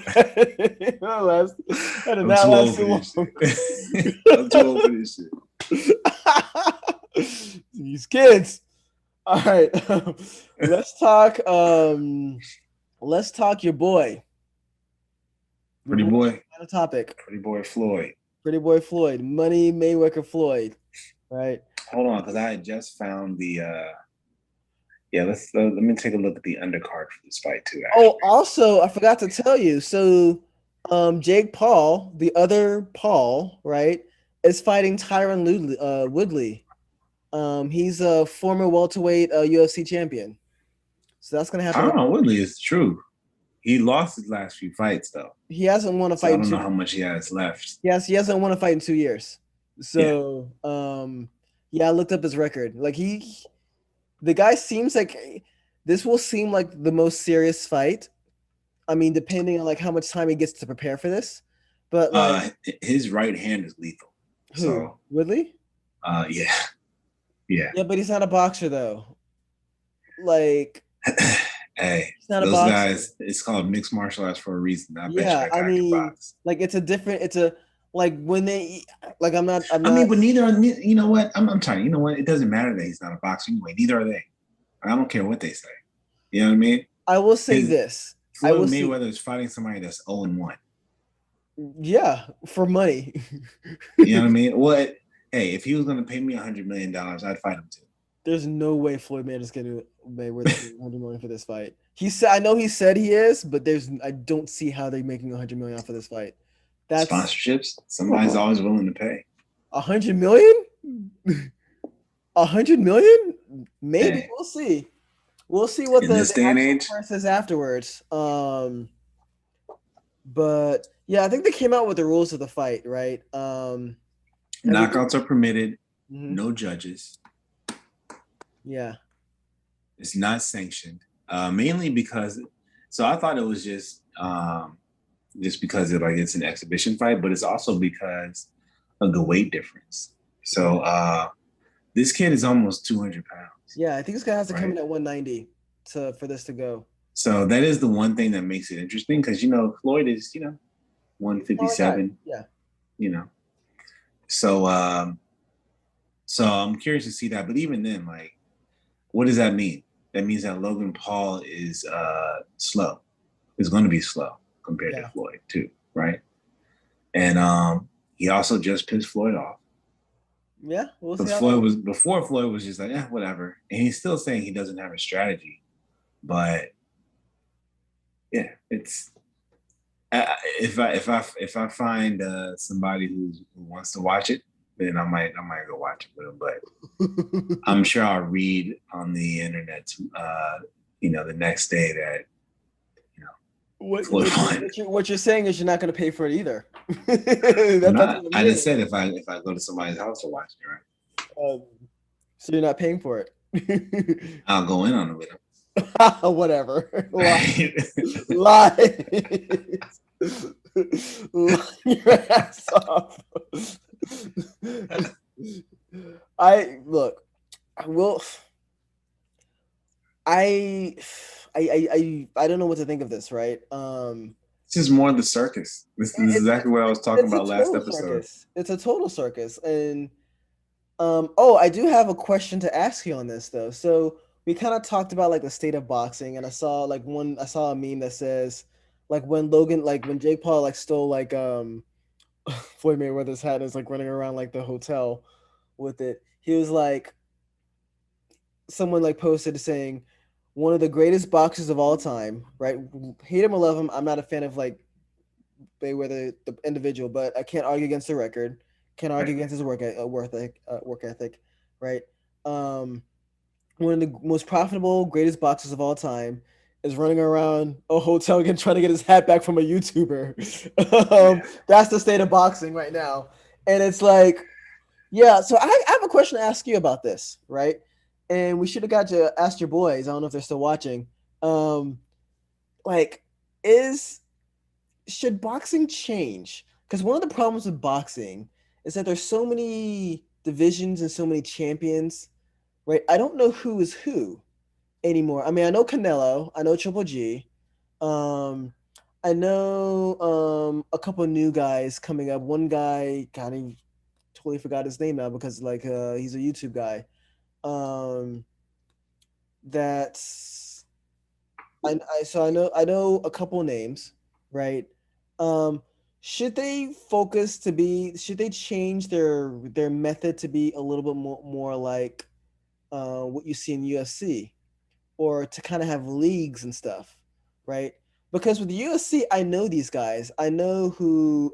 too old for this shit. These kids. All right, let's talk. Let's talk your boy. Pretty boy. Final topic. Pretty boy Floyd. Pretty boy Floyd. Money Mayweather Floyd. Right. Hold on, because I had just found the. Let me take a look at the undercard for this fight too. Actually. Oh, also, I forgot to tell you. So, Jake Paul, the other Paul, right, is fighting Tyron Woodley. He's a former welterweight UFC champion. So that's gonna happen. Tyron Woodley is true. He lost his last few fights though. He hasn't won a fight. I don't know how much he has left. Yes, he hasn't won a fight in 2 years. So, I looked up his record. Like the guy seems like this will seem like the most serious fight. I mean, depending on like how much time he gets to prepare for this. But like his right hand is lethal. Who? So Woodley? Yeah. Yeah, but he's not a boxer though. Like hey, those guys, it's called mixed martial arts for a reason. I mean, like it's a like when they like I'm not. I mean, but neither are. You know what? I'm trying. You know what? It doesn't matter that he's not a boxer anyway. Neither are they. I don't care what they say. You know what I mean? I will say this. Floyd Mayweather is fighting somebody that's 0-1. Yeah, for money. You know what I mean? What? Hey, if he was going to pay me $100 million, I'd fight him too. There's no way Floyd Mayweather's going to Mayweather $100 million for this fight. He said, I know he said he is, but I don't see how they're making $100 million off of this fight. That's sponsorships. Somebody's always willing to pay. $100 million? $100 million? Maybe. Hey. We'll see. We'll see what this day and age says afterwards. But yeah, I think they came out with the rules of the fight, right? Knockouts are permitted. Mm-hmm. No judges. Yeah. It's not sanctioned. Mainly because, so I thought it was just because it's an exhibition fight, but it's also because of the weight difference. So this kid is almost 200 pounds. Yeah, I think this guy has to come in at 190 for this to go. So that is the one thing that makes it interesting because, Floyd is, 157. Yeah. So I'm curious to see that. But even then, like, what does that mean? That means that Logan Paul is slow. Is going to be slow compared to Floyd too, right? And he also just pissed Floyd off. Yeah, we'll see. Before Floyd was just like, whatever, and he's still saying he doesn't have a strategy, but yeah, it's if I find somebody who wants to watch it, then I might go watch it with him. But I'm sure I'll read on the internet, the next day that, what you're saying is you're not going to pay for it either. I just said if I go to somebody's house to watch it, right? So you're not paying for it. I'll go in on it with him. Whatever. Lie. Lie your ass off. I don't know what to think of this, right? It's just more the circus. This is exactly what I was talking about last episode. Circus. It's a total circus. And I do have a question to ask you on this though. So we kind of talked about like the state of boxing, and I saw a meme that says like when Jake Paul like stole like Floyd Mayweather's hat and is like running around like the hotel with it. He was like, someone like posted saying, one of the greatest boxers of all time, right? Hate him or love him, I'm not a fan of like Mayweather the individual, but I can't argue against the record. Can't argue against his work ethic, right? One of the most profitable, greatest boxers of all time is running around a hotel again trying to get his hat back from a YouTuber. That's the state of boxing right now. And it's like, yeah, so I have a question to ask you about this, right? And we should have got to ask your boys. I don't know if they're still watching. Should boxing change? Because one of the problems with boxing is that there's so many divisions and so many champions, right? I don't know who is who anymore. I mean, I know Canelo, I know Triple G, I know a couple of new guys coming up. One guy, God, I totally forgot his name now because like he's a YouTube guy. That's I know a couple names, right? Should they change their method to be a little bit more like what you see in UFC, or to kind of have leagues and stuff, right? Because with the UFC, I know these guys. I know who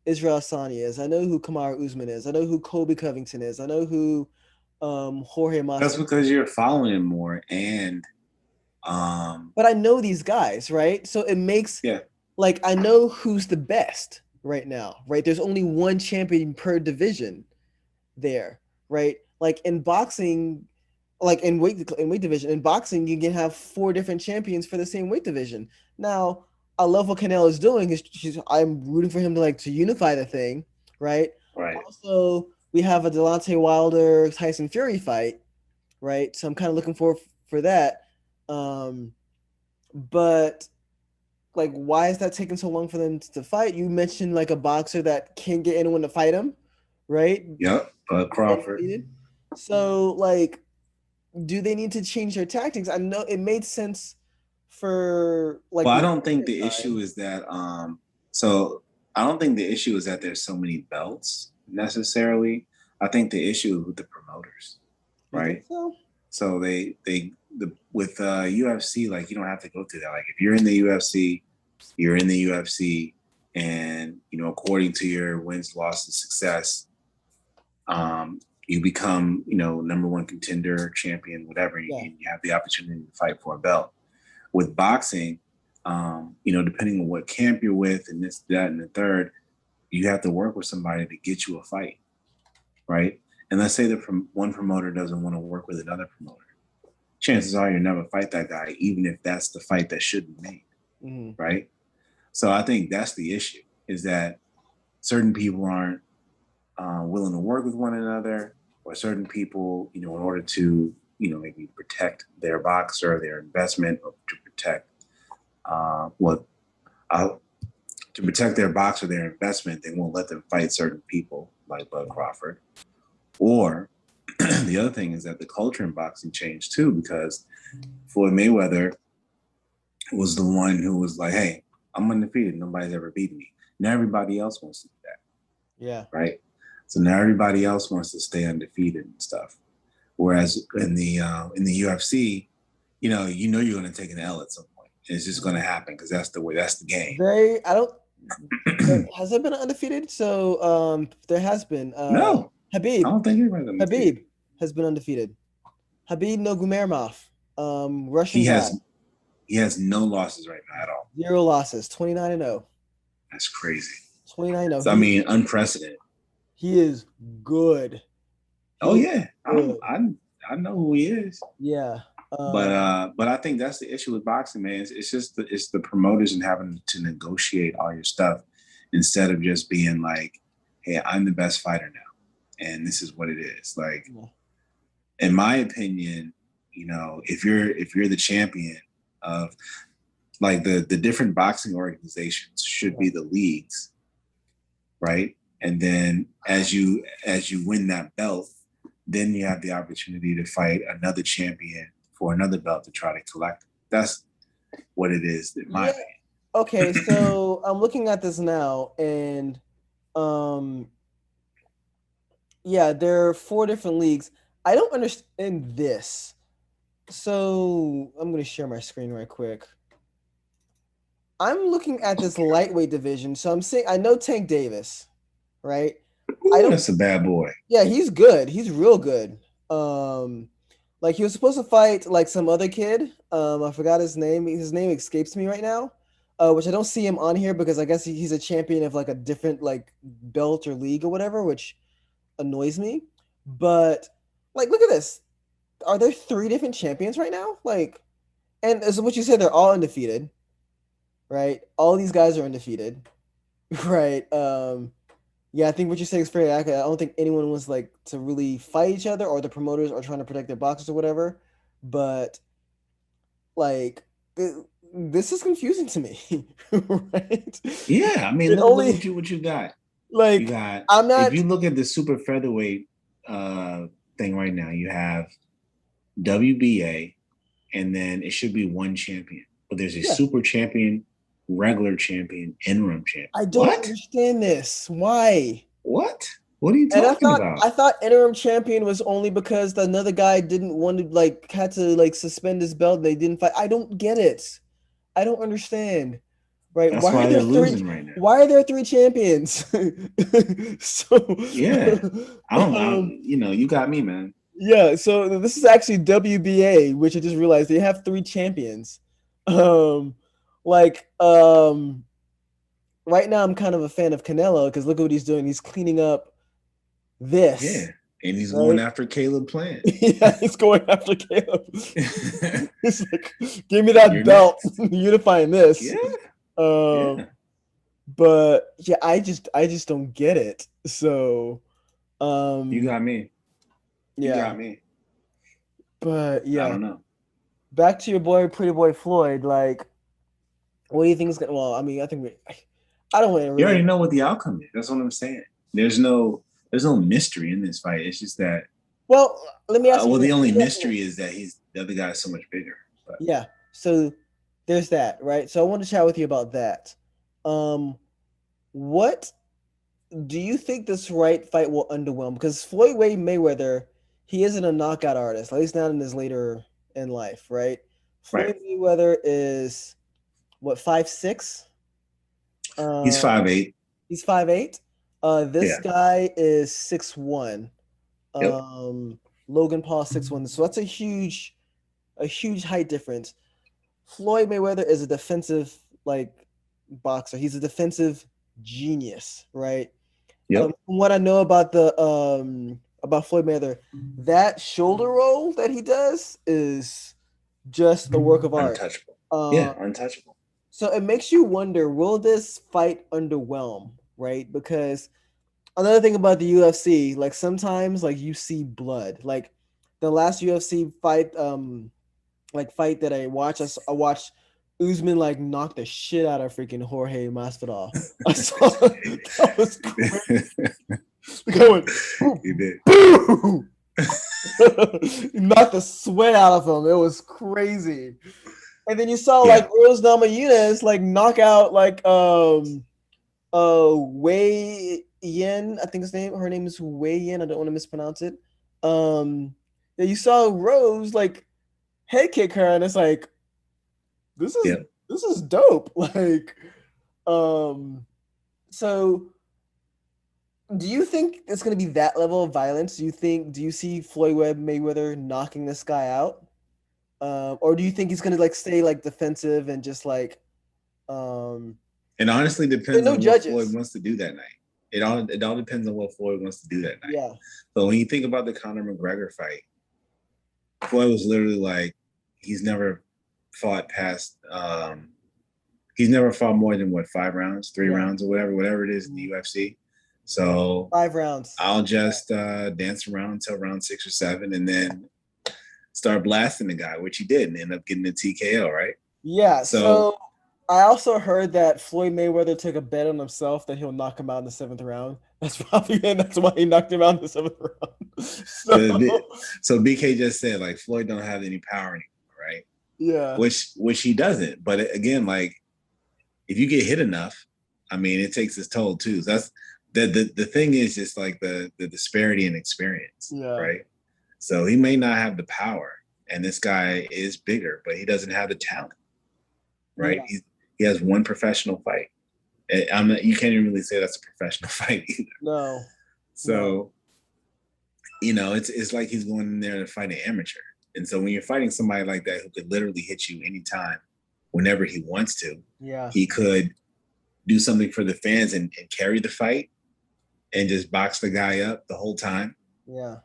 Israel Adesanya is. I know who Kamaru Usman is. I know who Colby Covington is. I know who Jorge Masvidal. That's because you're following him more, and but I know these guys, right? So it makes like I know who's the best right now, right? There's only one champion per division there, right? Like in boxing, like in weight division, in boxing, you can have 4 different champions for the same weight division. Now, I love what Canelo is doing. I'm rooting for him to unify the thing, right? Right. Also, we have a Deontay Wilder Tyson Fury fight, right? So I'm kind of looking for that. But like, why is that taking so long for them to fight? You mentioned like a boxer that can't get anyone to fight him, right? Yep, Crawford. So like, do they need to change their tactics? I know it made sense for like. Well, I don't think the issue is that. So I don't think the issue is that there's so many belts necessarily. I think the issue is with the promoters, right? So with UFC, like you don't have to go through that. Like if you're in the UFC, you're in the UFC, and according to your wins, losses, success, you become number one contender, champion, whatever, and you have the opportunity to fight for a belt. With boxing, depending on what camp you're with, and this, that, and the third, you have to work with somebody to get you a fight, right? And let's say that one promoter doesn't want to work with another promoter. Chances are you'll never fight that guy, even if that's the fight that should be made, right? So I think that's the issue, is that certain people aren't willing to work with one another, or certain people, in order to, maybe protect their boxer, their investment, or to protect to protect their boxer, their investment, they won't let them fight certain people like Bud Crawford. Or the other thing is that the culture in boxing changed too, because Floyd Mayweather was the one who was like, hey, I'm undefeated. Nobody's ever beaten me. Now everybody else wants to do that. Yeah. Right? So now everybody else wants to stay undefeated and stuff. Whereas in the UFC, you're going to take an L at some point. It's just going to happen because that's the way. That's the game. Has there been an undefeated? So there has been. No, Habib. I don't think anybody's undefeated. Habib has been undefeated. Habib Nurmagomedov, Russian He guy. has no losses right now at all. 0 losses, 29-0. That's crazy. 29-0. So, I mean, unprecedented. He is good. Oh yeah, I know who he is. Yeah. But I think that's the issue with boxing, man. It's just the promoters and having to negotiate all your stuff instead of just being like, hey, I'm the best fighter now, and this is what it is. Like, in my opinion, you know, if you're the champion of, like, the different boxing organizations should be the leagues, right? And then as you win that belt, then you have the opportunity to fight another champion for another belt to try to collect. That's what it is, in my opinion. Okay, so I'm looking at this now, and yeah, there are 4 different leagues. I don't understand this. So I'm going to share my screen right quick. I'm looking at this lightweight division. So I'm saying, I know Tank Davis, right? Ooh, that's a bad boy. Yeah, he's good. He's real good. Like, he was supposed to fight like some other kid. I forgot his name. His name escapes me right now. Which I don't see him on here because I guess he's a champion of like a different like belt or league or whatever, which annoys me. But like, look at this. Are there 3 different champions right now? Like, and so what you said, they're all undefeated, right? All these guys are undefeated, right? Yeah, I think what you're saying is very accurate. I don't think anyone was like to really fight each other, or the promoters are trying to protect their boxers or whatever. But like, this is confusing to me, right? Yeah, I mean, look what you got. Like, you got. I'm not. If you look at the super featherweight thing right now, you have WBA, and then it should be 1 champion, but there's a super champion, regular champion, interim champion. I don't understand this. Why? What are you talking about? I thought interim champion was only because another guy didn't want to, like, had to like suspend his belt and they didn't fight. I don't get it. I don't understand. Right? That's why they're losing right now. Why are there 3 champions? So yeah, I don't. You know, you got me, man. Yeah, so this is actually WBA, which I just realized they have 3 champions. Right now I'm kind of a fan of Canelo because look at what he's doing. He's cleaning up this. Yeah, and he's going after Caleb Plant. Yeah, he's going after Caleb. He's like, give me that belt, unifying this. Yeah. But yeah, I just don't get it. So you got me. Yeah. You got me. But yeah. I don't know. Back to your boy, pretty boy Floyd. Like, what do you think is gonna? Well, I mean, I think I don't want to. You already know what the outcome is. That's what I'm saying. There's no mystery in this fight. It's just that. Well, let me ask you. Well, the only mystery is that the other guy is so much bigger. But. Yeah. So there's that, right? So I want to chat with you about that. What do you think this fight will underwhelm? Because Floyd Mayweather, he isn't a knockout artist, at least not in his later in life, right? Floyd Mayweather is what, 5'6"? He's 5'8". He's 5'8". This guy is 6'1". Logan Paul 6'1". So that's a huge height difference. Floyd Mayweather is a defensive boxer. He's a defensive genius, right? Yep. From what I know about about Floyd Mayweather, that shoulder roll that he does is just a work of art. Untouchable. Untouchable. So it makes you wonder, will this fight underwhelm, right? Because another thing about the UFC, like sometimes you see blood. Like the last UFC fight, fight that I watched, I watched Usman knock the shit out of freaking Jorge Masvidal. I saw that was crazy. Going, he did. He knocked the sweat out of him. It was crazy. And then you saw Rose Namajunas knock out Wei Yin. I think her name is Wei Yin. I don't want to mispronounce it. Yeah, you saw Rose head kick her, and it's this is dope. So, do you think it's going to be that level of violence? Do you see Floyd Mayweather knocking this guy out? Or do you think he's going to like stay like defensive and just like it honestly depends no on what Floyd judges. wants to do that night. It all depends on what Floyd wants to do that night. Yeah. So when you think about the Conor McGregor fight, Floyd was literally like, he's never fought past he's never fought more than what, 5 rounds, 3 rounds, or whatever it is in the UFC. So 5 rounds. I'll just dance around until round 6 or 7, and then start blasting the guy, which he did, and end up getting a TKO, right? Yeah. So I also heard that Floyd Mayweather took a bet on himself that he'll knock him out in the 7th round. That's why he knocked him out in the 7th round. So BK just said like Floyd don't have any power anymore, right? Yeah. Which he doesn't. But again, like if you get hit enough, I mean, it takes its toll too. So that's the thing is just like the disparity in experience, right? So he may not have the power, and this guy is bigger, but he doesn't have the talent, right? Yeah. He has one professional fight. You can't even really say that's a professional fight either. No. So, you know, it's like he's going in there to fight an amateur. And so when you're fighting somebody like that who could literally hit you anytime, whenever he wants to, he could do something for the fans and carry the fight and just box the guy up the whole time. Yeah.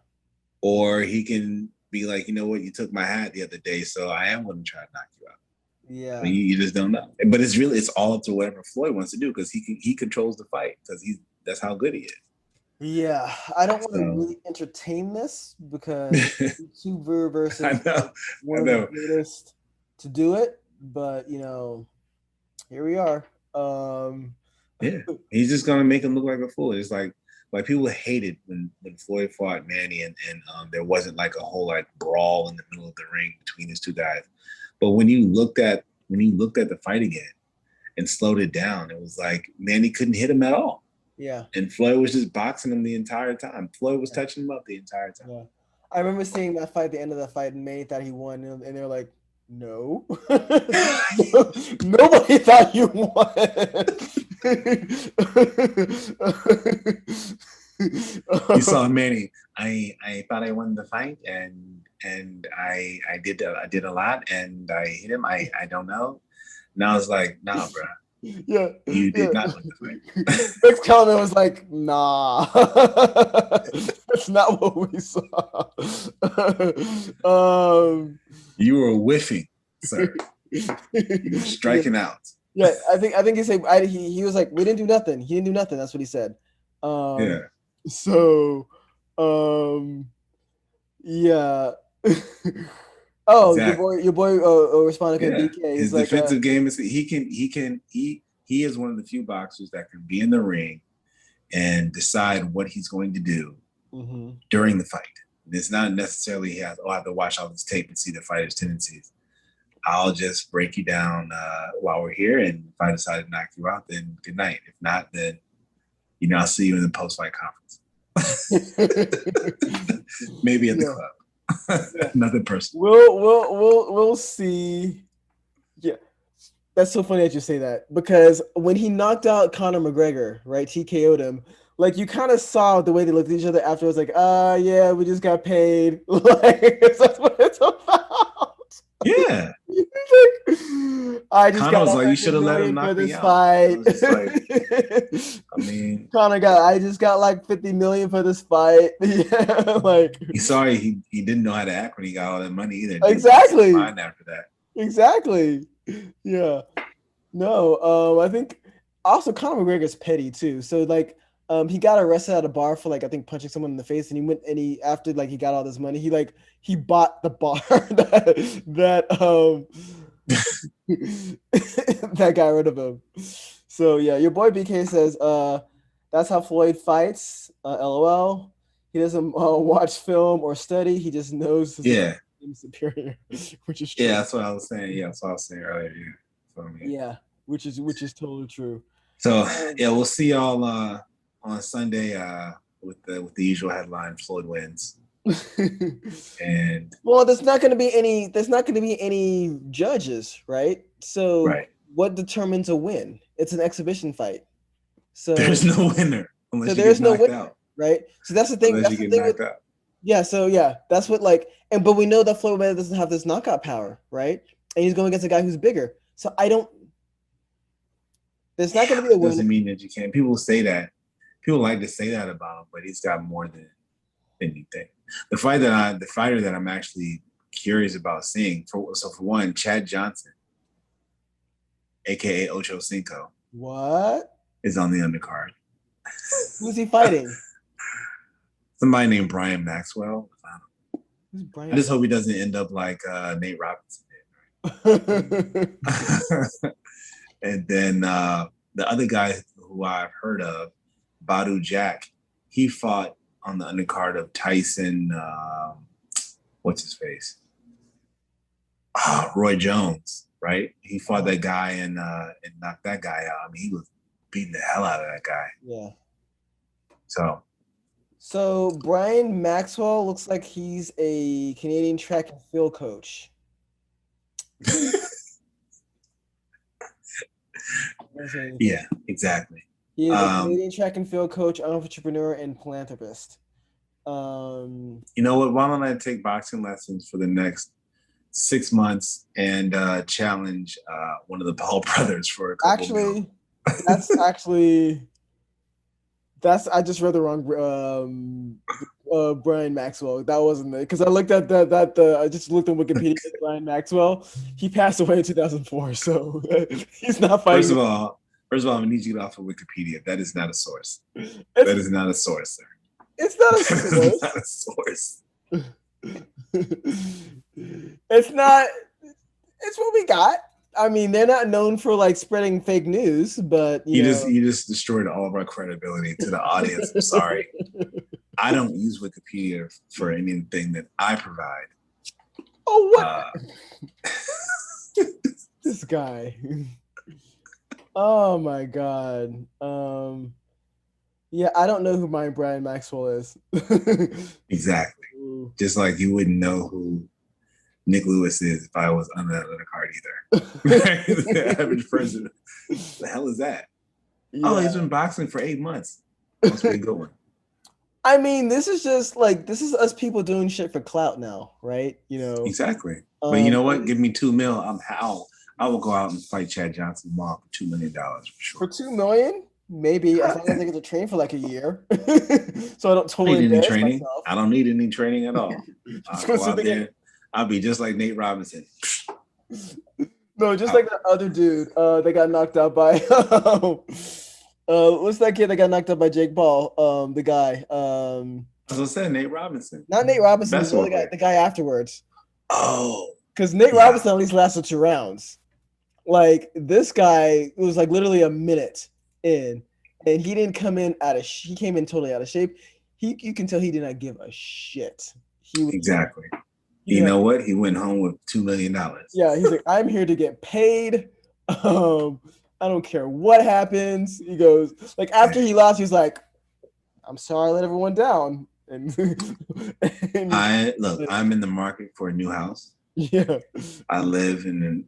Or he can be like, you know what, you took my hat the other day, so I am going to try to knock you out. Yeah. But you just don't know. But it's all up to whatever Floyd wants to do, because he controls the fight, because that's how good he is. Yeah, I don't want to really entertain this because YouTuber versus one of the greatest to do it, but you know, here we are. Yeah, he's just gonna make him look like a fool. It's like people hated when Floyd fought Manny, and there wasn't like a whole like brawl in the middle of the ring between these two guys. But when you looked at the fight again and slowed it down, it was like Manny couldn't hit him at all. Yeah. And Floyd was just boxing him the entire time. Floyd was touching him up the entire time. Yeah. I remember seeing that fight at the end of the fight, and Manny thought he won, and they're like, no. Nobody thought you won. You saw Manny. I thought I won the fight, and I did a lot, and I hit him. I don't know. And I was like, nah, bro. Yeah, you did not win the fight. Rick Kellerman was like, nah, that's not what we saw. You were whiffing, sir. You were striking out. Yeah, I think he said he was like, we didn't do nothing. He didn't do nothing. That's what he said. Yeah. So, yeah. Oh, exactly. your boy responded to BK. His defensive game is he is one of the few boxers that can be in the ring and decide what he's going to do during the fight. It's not necessarily I have to watch all this tape and see the fighter's tendencies. I'll just break you down while we're here, and if I decide to knock you out, then good night. If not, then I'll see you in the post-fight conference. Maybe at the club. Another person. We'll see. Yeah, that's so funny that you say that, because when he knocked out Conor McGregor, right, TKO'd him. Like, you kind of saw the way they looked at each other afterwards. Like, yeah, we just got paid. Like, that's what it's about. Yeah. I just Conor was like, you should have let him knock me out. Fight. Conor I just got like $50 million for this fight. Yeah, like he's sorry he didn't know how to act when he got all that money either. Exactly. Fine after that. Exactly. Yeah. No. I think also Conor McGregor's petty too. So like, he got arrested at a bar for like, I think, punching someone in the face, and he went and after like he got all this money, he bought the bar that that got rid of him. So yeah, your boy BK says that's how Floyd fights. LOL. He doesn't watch film or study. He just knows his superior, which is true. Yeah, that's what I was saying. Yeah, that's what I was saying earlier. Yeah. So, yeah, which is totally true. So yeah, we'll see y'all on Sunday with the usual headline: Floyd wins. And well, there's not going to be any judges, right? So what determines a win? It's an exhibition fight. So there's no winner unless you there's get no knocked winner, out. right? So that's the thing. Unless That's you the get thing knocked with, out. yeah. So yeah, that's what but we know that Floyd Mayweather doesn't have this knockout power, right? And he's going against a guy who's bigger. So I don't. There's not going to be a win. Doesn't mean that you can't. People say that. People like to say that about him, but he's got more than anything. The fighter that I'm actually curious about seeing. For one, Chad Johnson, aka Ocho Cinco, What is on the undercard. Who's he fighting? Somebody named Brian Maxwell. Who's Brian? I just hope he doesn't end up like Nate Robinson did. And then the other guy who I've heard of, Badu Jack, he fought on the undercard of Tyson. What's his face? Roy Jones, right? He fought that guy and knocked that guy out. I mean, he was beating the hell out of that guy. Yeah. So Brian Maxwell looks like he's a Canadian track and field coach. Yeah, exactly. He is a Canadian track and field coach, entrepreneur, and philanthropist. You know what? Why don't I take boxing lessons for the next 6 months and challenge one of the Paul brothers for a couple Actually, I just read the wrong Brian Maxwell. That wasn't it, because I looked at I just looked on Wikipedia. Brian Maxwell, he passed away in 2004, so he's not fighting. First of all, I need you to get off of Wikipedia. That is not a source. That is not a source, sir. It's not a source. It's not a source. It's not. It's what we got. I mean, they're not known for like spreading fake news, but you just destroyed all of our credibility to the audience. I'm sorry. I don't use Wikipedia for anything that I provide. Oh, what? This guy. Oh my God. Yeah, I don't know who Brian Maxwell is. Exactly. Just like you wouldn't know who Nick Lewis is if I was on that other card either. The average person. The hell is that? Yeah. Oh, he's been boxing for 8 months. Must be a good one. I mean, this is us people doing shit for clout now, right? Exactly. But you know what? Give me $2 million. I will go out and fight Chad Johnson tomorrow for $2 million for sure. For $2 million? Maybe, as long as I get to train for like a year. So I don't totally need any training. Myself. I don't need any training at all. I'll go out there. I'll be just like Nate Robinson. No, just like that other dude that got knocked out by what's that kid that got knocked out by Jake Paul? The guy. As I said, Nate Robinson. Not Nate Robinson, the guy afterwards. Oh. Because Nate Robinson at least lasted 2 rounds. Like this guy, it was like literally a minute in, and he didn't come in he came in totally out of shape. You can tell he did not give a shit. Exactly. You know what? He went home with $2 million. Yeah, he's like, I'm here to get paid. I don't care what happens. He goes, like, after he lost, he's like, I'm sorry I let everyone down. And I'm in the market for a new house. Yeah. I live in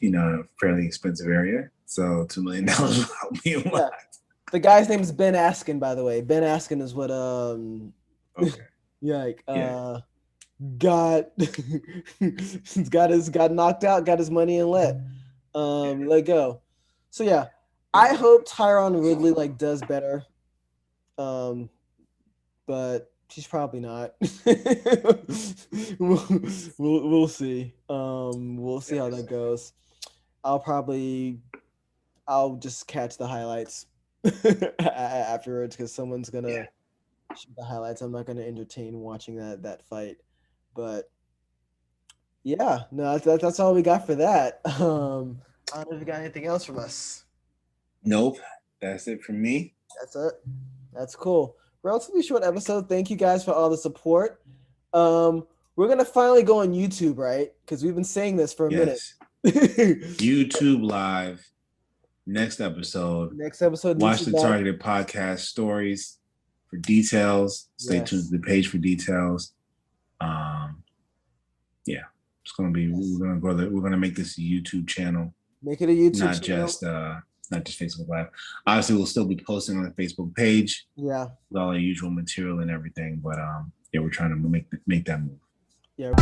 a fairly expensive area. So $2 million will help me a lot. Yeah. The guy's name is Ben Askin, by the way. Ben Askin is what got knocked out, got his money and let go. So yeah, I hope Tyron Woodley does better. But she's probably not. we'll see. We'll see how that goes. I'll just catch the highlights afterwards because someone's gonna shoot the highlights. I'm not gonna entertain watching that fight. But yeah, no, that's all we got for that. I don't know if you got anything else from us. Nope, that's it from me. That's it. That's cool. Relatively short episode. Thank you guys for all the support. We're gonna finally go on YouTube, right? Because we've been saying this for a minute. YouTube live. Next episode. Watch the Targeted Podcast stories for details. Stay tuned to the page for details. It's gonna be. We're gonna make this a YouTube channel. Make it a YouTube channel. Not not just Facebook Live. Obviously, we'll still be posting on the Facebook page. Yeah. With all our usual material and everything, but yeah, we're trying to make that move. Yeah.